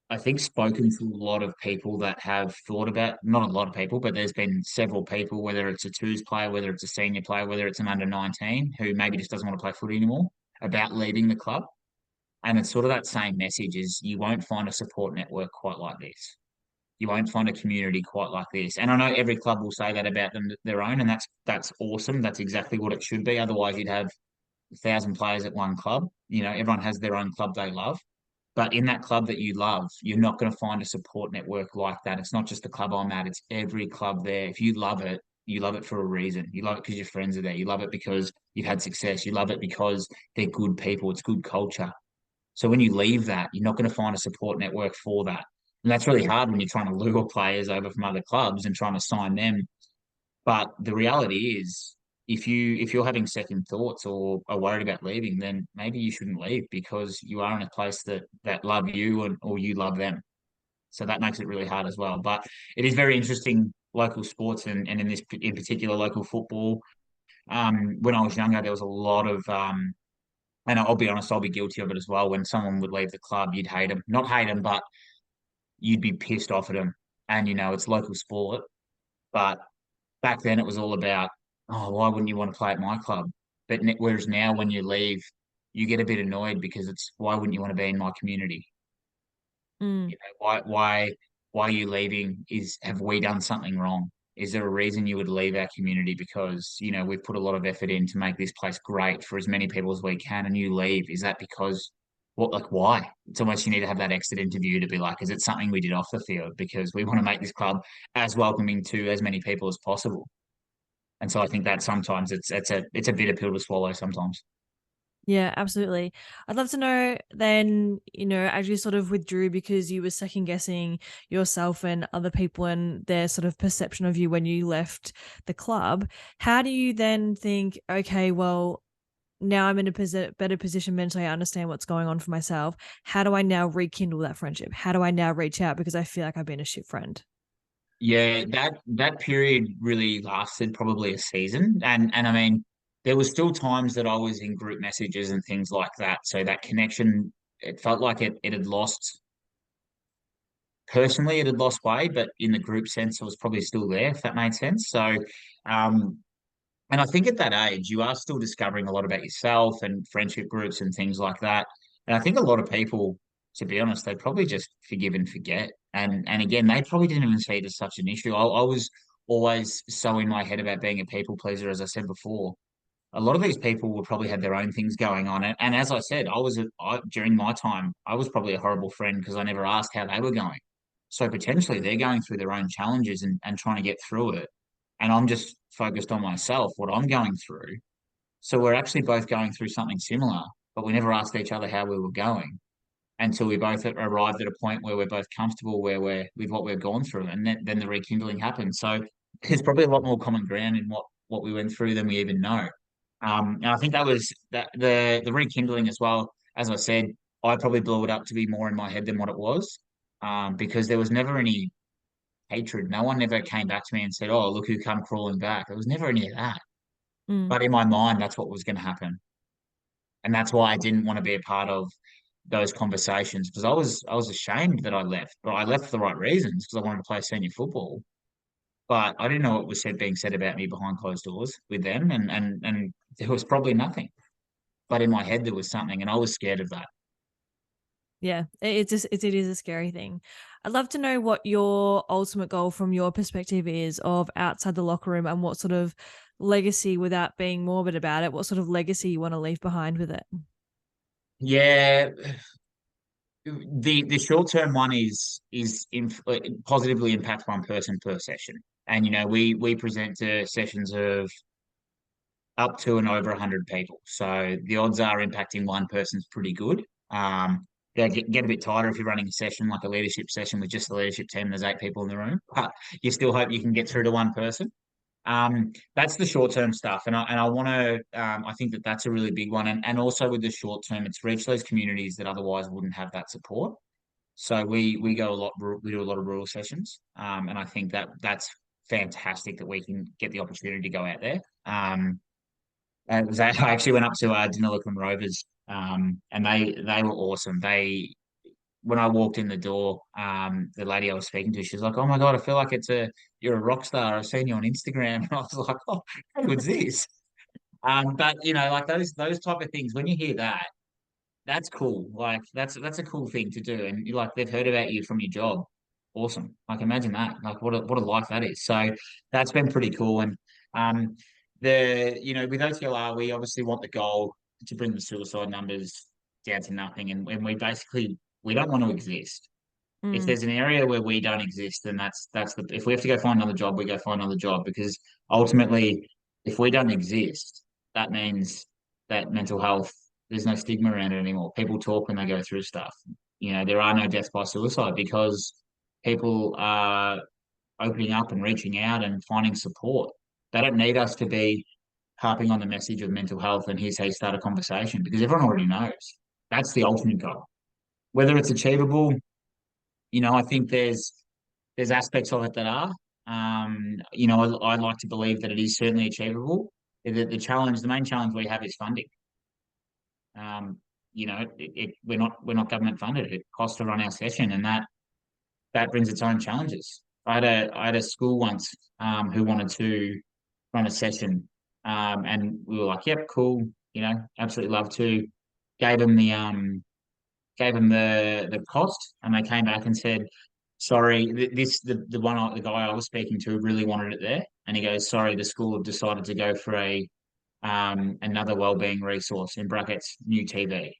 I think spoken to a lot of people that have thought about, not a lot of people, but there's been several people, whether it's a twos player, whether it's a senior player, whether it's an under 19 who maybe just doesn't want to play footy anymore, about leaving the club. And it's sort of that same message is you won't find a support network quite like this. You won't find a community quite like this. And I know every club will say that about their own, and that's awesome. That's exactly what it should be. Otherwise, you'd have 1,000 players at one club. Everyone has their own club they love. But in that club that you love, you're not going to find a support network like that. It's not just the club I'm at, it's every club there. If you love it for a reason. You love it because your friends are there. You love it because you've had success. You love it because they're good people. It's good culture. So when you leave that, you're not going to find a support network for that. And that's really hard when you're trying to lure players over from other clubs and trying to sign them. But the reality is, if you're having second thoughts or are worried about leaving, then maybe you shouldn't leave because you are in a place that love you or you love them. So that makes it really hard as well. But it is very interesting local sports and in particular local football. when I was younger, there was a lot of and I'll be honest, I'll be guilty of it as well. When someone would leave the club, you'd hate them, not hate them, but you'd be pissed off at them. And it's local sport, but back then it was all about, oh, why wouldn't you want to play at my club? But whereas now, when you leave, you get a bit annoyed because it's, why wouldn't you want to be in my community? Mm. Why are you leaving? Have we done something wrong? Is there a reason you would leave our community? Because we've put a lot of effort in to make this place great for as many people as we can, and you leave. Is that because what, like, why? It's almost, you need to have that exit interview to be like, is it something we did off the field? Because we want to make this club as welcoming to as many people as possible. And so I think that sometimes it's a bitter pill to swallow sometimes. Yeah, absolutely. I'd love to know then, as you sort of withdrew because you were second guessing yourself and other people and their sort of perception of you when you left the club, how do you then think, okay, well, now I'm in a better position mentally. I understand what's going on for myself. How do I now rekindle that friendship? How do I now reach out because I feel like I've been a shit friend? Yeah, that period really lasted probably a season, and I mean, there was still times that I was in group messages and things like that. So that connection, it felt like it had lost. Personally, it had lost way, but in the group sense, it was probably still there, if that made sense. So, um, and I think at that age, you are still discovering a lot about yourself and friendship groups and things like that. And I think a lot of people, to be honest, they probably just forgive and forget. And again, they probably didn't even see it as such an issue. I was always so in my head about being a people pleaser, as I said before. A lot of these people will probably have their own things going on. And as I said, during my time, I was probably a horrible friend because I never asked how they were going. So potentially they're going through their own challenges and trying to get through it. And I'm just focused on myself, what I'm going through. So we're actually both going through something similar, but we never asked each other how we were going until we both arrived at a point where we're both comfortable where we're with what we've gone through. And then the rekindling happens. So there's probably a lot more common ground in what we went through than we even know. And I think that was that the rekindling as well. As I said, I probably blew it up to be more in my head than what it was, because there was never any hatred. No one ever came back to me and said, "Oh, look who come crawling back." There was never any of that. Mm. But in my mind, that's what was going to happen, and that's why I didn't want to be a part of those conversations because I was ashamed that I left, but I left for the right reasons because I wanted to play senior football. But I didn't know what was being said about me behind closed doors with them, and there was probably nothing. But in my head, there was something, and I was scared of that. Yeah, it's just it is a scary thing. I'd love to know what your ultimate goal from your perspective is of outside the locker room and what sort of legacy, without being morbid about it, what sort of legacy you want to leave behind with it. Yeah, the short term one positively impact one person per session, and we present to sessions of up to and over 100 people. So the odds are impacting one person's pretty good. They get a bit tighter if you're running a session like a leadership session with just the leadership team. There's 8 people in the room, but you still hope you can get through to one person. That's the short term stuff, and I want to. I think that's a really big one, and also with the short term, it's reached those communities that otherwise wouldn't have that support. So we go a lot. We do a lot of rural sessions, and I think that's fantastic that we can get the opportunity to go out there. I actually went up to Deniliquin Rovers, and they were awesome. When I walked in the door, the lady I was speaking to, she was like, "Oh my God, I feel like you're a rock star. I've seen you on Instagram." And I was like, "Oh, how good's this?" But like those type of things, when you hear that, that's cool. Like that's a cool thing to do, and you like they've heard about you from your job. Awesome. Like imagine that. Like what a life that is. So that's been pretty cool. And um, with OTLR, we obviously want the goal to bring the suicide numbers down to nothing, and we don't want to exist. If Mm. there's an area where we don't exist, then that's the if we have to go find another job, we go find another job because ultimately, if we don't exist, that means that mental health there's no stigma around it anymore. People talk when they go through stuff. There are no deaths by suicide because people are opening up and reaching out and finding support. They don't need us to be harping on the message of mental health and here's how you start a conversation because everyone already knows. That's the ultimate goal. Whether it's achievable, I think there's aspects of it that are. I like to believe that it is certainly achievable. The main challenge we have is funding. Um, we're not government funded. It costs to run our session, and that brings its own challenges. I had a school once who wanted to run a session, and we were like, "Yep, cool, absolutely love to." Gave them the cost, and they came back and said, "Sorry, the guy I was speaking to really wanted it there," and he goes, "Sorry, the school have decided to go for another wellbeing resource in brackets new TV."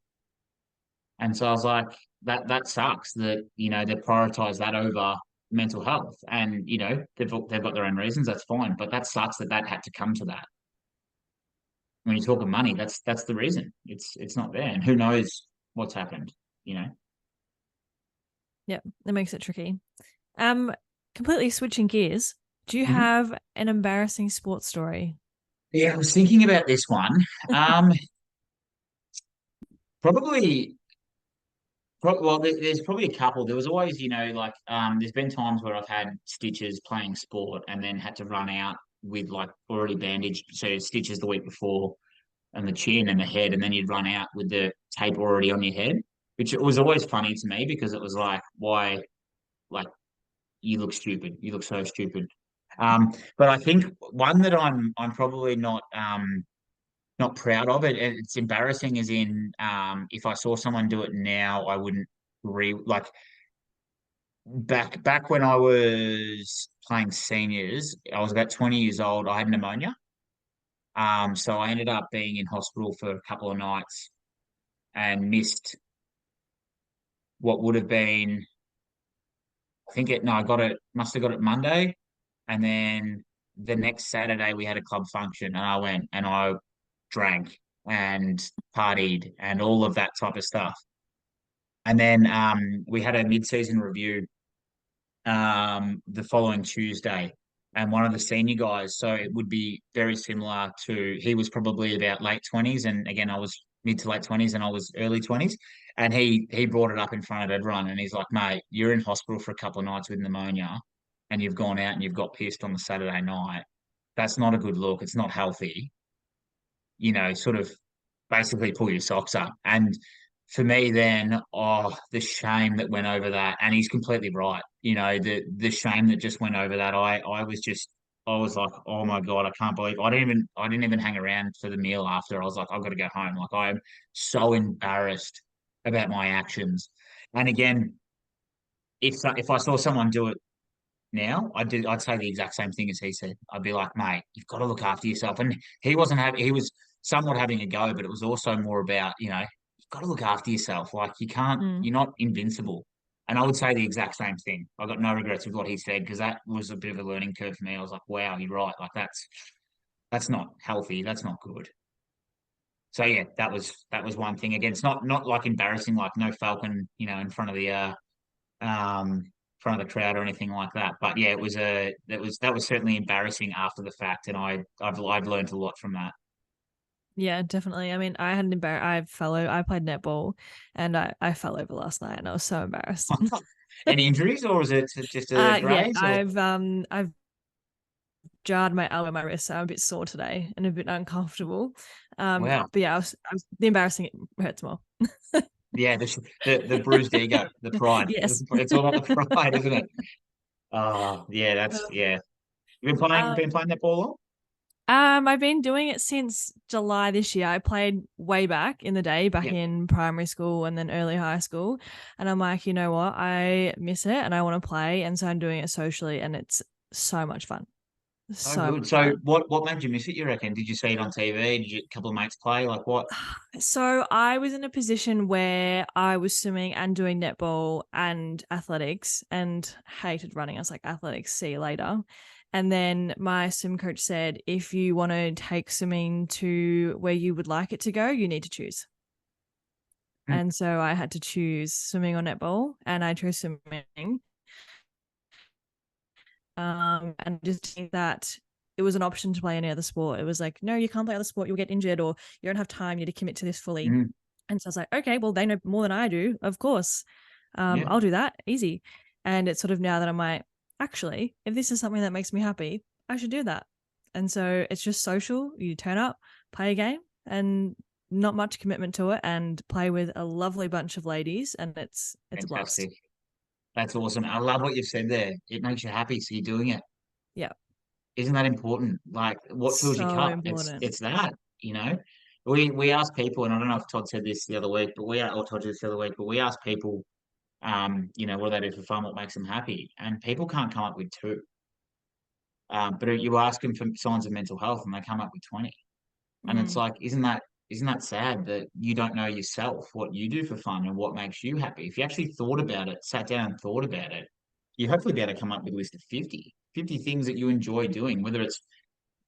And so I was like, that sucks that they prioritize that over mental health, and they've got their own reasons. That's fine, but that sucks that had to come to that. When you talk of money, that's the reason. It's not there, and who knows what's happened. You know. Yeah, that makes it tricky. Completely switching gears. Do you Mhm. have an embarrassing sports story? Yeah, I was thinking about this one. Probably. Well, there's probably a couple. There was always, like, there's been times where I've had stitches playing sport and then had to run out with like already bandaged, so stitches the week before and the chin and the head, and then you'd run out with the tape already on your head, which it was always funny to me because it was like, why, like, you look stupid, you look so stupid. But I think one that I'm probably not proud of it. It's embarrassing, as in, if I saw someone do it now, I wouldn't like back when I was playing seniors. I was about 20 years old. I had pneumonia. So I ended up being in hospital for a couple of nights and missed what would have been, I think it, no, I got it, must have got it Monday. And then the next Saturday we had a club function, and I went and I drank and partied and all of that type of stuff. And then we had a mid-season review the following Tuesday, and one of the senior guys. So it would be very similar to, he was probably about late 20s, and again I was mid to late 20s, and I was early 20s, and he brought it up in front of everyone, and he's like, "Mate, you're in hospital for a couple of nights with pneumonia, and you've gone out and you've got pissed on the Saturday night. That's not a good look. It's not healthy. Sort of basically pull your socks up." And for me, then, oh, the shame that went over that, and he's completely right. The shame that just went over that. I was like, oh my God, I can't believe I didn't even hang around for the meal after. I was like, I've got to go home. Like, I'm so embarrassed about my actions. And again, if I saw someone do it now, I'd say the exact same thing as he said. I'd be like, "Mate, you've got to look after yourself." And he was somewhat having a go, but it was also more about, you've got to look after yourself. Like, Mm. you're not invincible. And I would say the exact same thing. I got no regrets with what he said, because that was a bit of a learning curve for me. I was like, wow, you're right. Like, that's not healthy. That's not good. So yeah, that was one thing. Again, it's not like embarrassing, like no falcon, in front of the front of the crowd or anything like that. But yeah, that was certainly embarrassing after the fact, and I've learned a lot from that. Yeah, definitely. I mean, I had an I played netball and I fell over last night and I was so embarrassed. Any injuries, or is it just a Yeah, graze? Or I've jarred my elbow, my wrist, so I'm a bit sore today and a bit uncomfortable. wow, But yeah, the embarrassing it hurts more. yeah, the bruised ego, the pride. Yes. It's all about the pride, isn't it? Oh yeah, that's yeah. You've Uh, been playing that ball? I've been doing it since July this year. I played way back in the day, back Yeah. in primary school and then early high school. And I'm like, you know what? I miss it and I want to play. And so I'm doing it socially and it's so much fun. Oh, So good. much So fun. what made you miss it, you reckon? Did you see it on TV? Did you a couple of mates play? Like what? So I was in a position where I was swimming and doing netball and athletics and hated running. I was like, athletics, see you later. And then my swim coach said, if you want to take swimming to where you would like it to go, you need to choose. Hmm. And so I had to choose swimming or netball, and I chose swimming. And I just think that it was an option to play any other sport. It was like, no, you can't play other sport, you'll get injured, or you don't have time, you need to commit to this fully. Hmm. And so I was like, okay, well, they know more than I do, of course. Yeah. I'll do that, easy. And it's sort of now that I'm like, actually, if this is something that makes me happy, I should do that. And so it's just social. You turn up, play a game, and not much commitment to it, and play with a lovely bunch of ladies, and it's a blast. Fantastic. That's awesome. I love what you've said there. It makes you happy, so you're doing it. Yeah. Isn't that important? Like, what fills your So cup? important. It's that, you know. We ask people, and I don't know if Todd said this the other week, but or Todd did this the other week, but we ask people, what do they do for fun? What makes them happy? And people can't come up with two. But you ask them for signs of mental health, and they come up with 20. And it's Mm. like, isn't that sad that you don't know yourself what you do for fun and what makes you happy? If you actually thought about it, sat down and thought about it, you hopefully be able to come up with a list of 50 things that you enjoy doing, whether it's,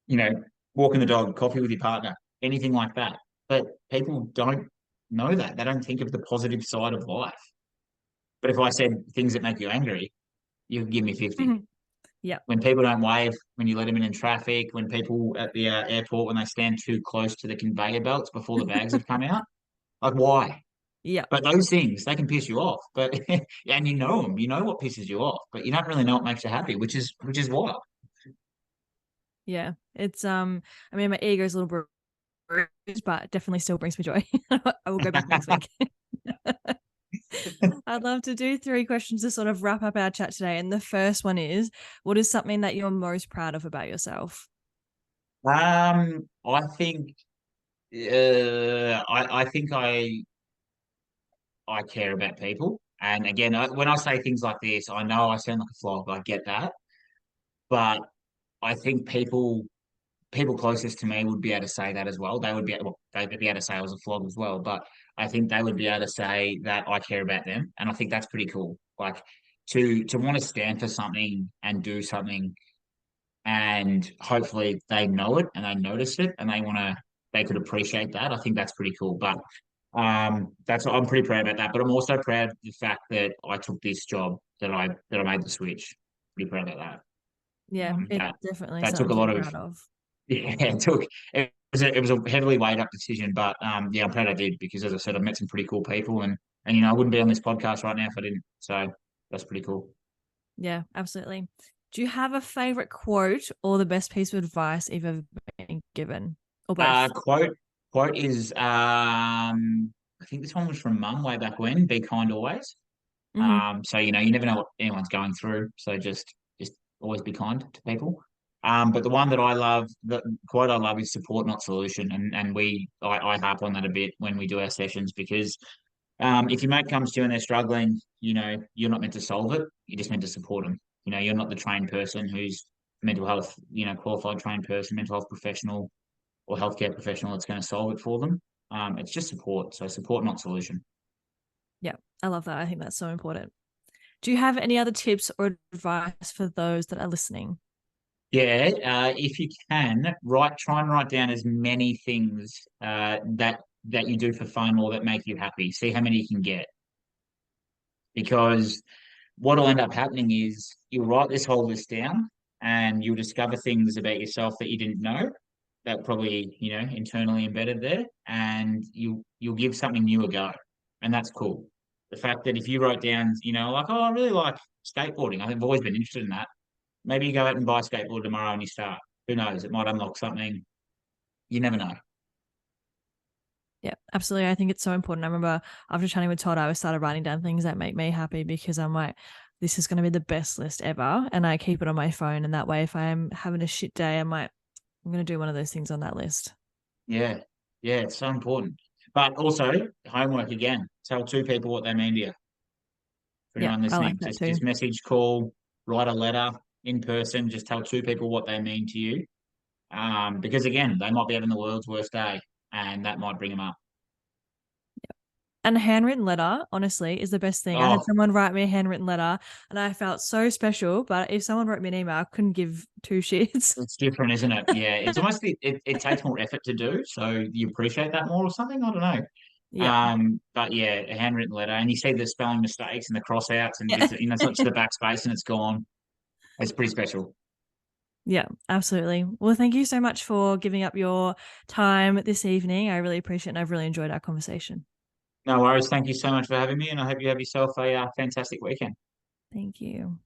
you know, walking the dog, coffee with your partner, anything like that. But people don't know that. They don't think of the positive side of life. But if I said things that make you angry, you could give me 50. Yeah. When people don't wave, when you let them in traffic, when people at the airport, when they stand too close to the conveyor belts before the bags have come out, like why? Yeah. But those things, they can piss you off. But and you know them, you know what pisses you off, but you don't really know what makes you happy, which is wild. Yeah. It's I mean, my ego is a little bruised, but definitely still brings me joy. I will go back next week. I'd love to do 3 questions to sort of wrap up our chat today. And the first one is, what is something that you're most proud of about yourself? I think I care about people, and again, when I say things like this, I know I sound like a flog. I get that, but I think people closest to me would be able to say that as well. They'd be able to say I was a flog as well, but I think they would be able to say that I care about them, and I think that's pretty cool. Like to want to stand for something and do something, and hopefully they know it and they notice it and they could appreciate that. I think that's pretty cool. But I'm pretty proud about that. But I'm also proud of the fact that I took this job, that I made the switch. Pretty proud about that. Yeah, it's That definitely that took something a to be lot of. proud of. Yeah, it was a heavily weighed up decision, but yeah, I'm glad I did because, as I said, I've met some pretty cool people, and I wouldn't be on this podcast right now if I didn't. So that's pretty cool. Yeah, absolutely. Do you have a favorite quote or the best piece of advice you've ever been given, or both? Quote is I think this one was from Mum way back when. Be kind always. Hmm. So you never know what anyone's going through. So just always be kind to people. But the one that I love, the quote I love is support, not solution. And I harp on that a bit when we do our sessions because if your mate comes to you and they're struggling, you're not meant to solve it. You're just meant to support them. You're not the trained person who's mental health, qualified trained person, mental health professional or healthcare professional that's going to solve it for them. It's just support. So support, not solution. Yeah, I love that. I think that's so important. Do you have any other tips or advice for those that are listening? Yeah, if you can, try and write down as many things that you do for fun or that make you happy. See how many you can get. Because what'll end up happening is you'll write this whole list down and you'll discover things about yourself that you didn't know that probably, internally embedded there, and you'll give something new a go. And that's cool. The fact that if you wrote down, like, oh, I really like skateboarding. I've always been interested in that. Maybe you go out and buy a skateboard tomorrow and you start. Who knows? It might unlock something. You never know. Yeah, absolutely. I think it's so important. I remember after chatting with Todd, I started writing down things that make me happy because I'm like, this is going to be the best list ever. And I keep it on my phone. And that way, if I'm having a shit day, I'm like, I'm going to do one of those things on that list. Yeah. Yeah, it's so important. But also, homework again. Tell 2 people what they mean to you. For Yeah, anyone I like listening, that just too. message, call, write a letter in person. Just tell 2 people what they mean to you. Because again, they might be having the world's worst day, and that might bring them up. And a handwritten letter, honestly, is the best thing. I had Oh, someone write me a handwritten letter and I felt so special. But if someone wrote me an email, I couldn't give 2 shits. it's different, isn't it? Yeah, it's almost it takes more effort to do, so you appreciate that more or something. I don't know. Yeah. But yeah, a handwritten letter, and you see the spelling mistakes and the crossouts and Yeah. bits. It's not just the backspace and it's gone. It's pretty special. Yeah, absolutely. Well, thank you so much for giving up your time this evening. I really appreciate it and I've really enjoyed our conversation. No worries. Thank you so much for having me, and I hope you have yourself a fantastic weekend. Thank you.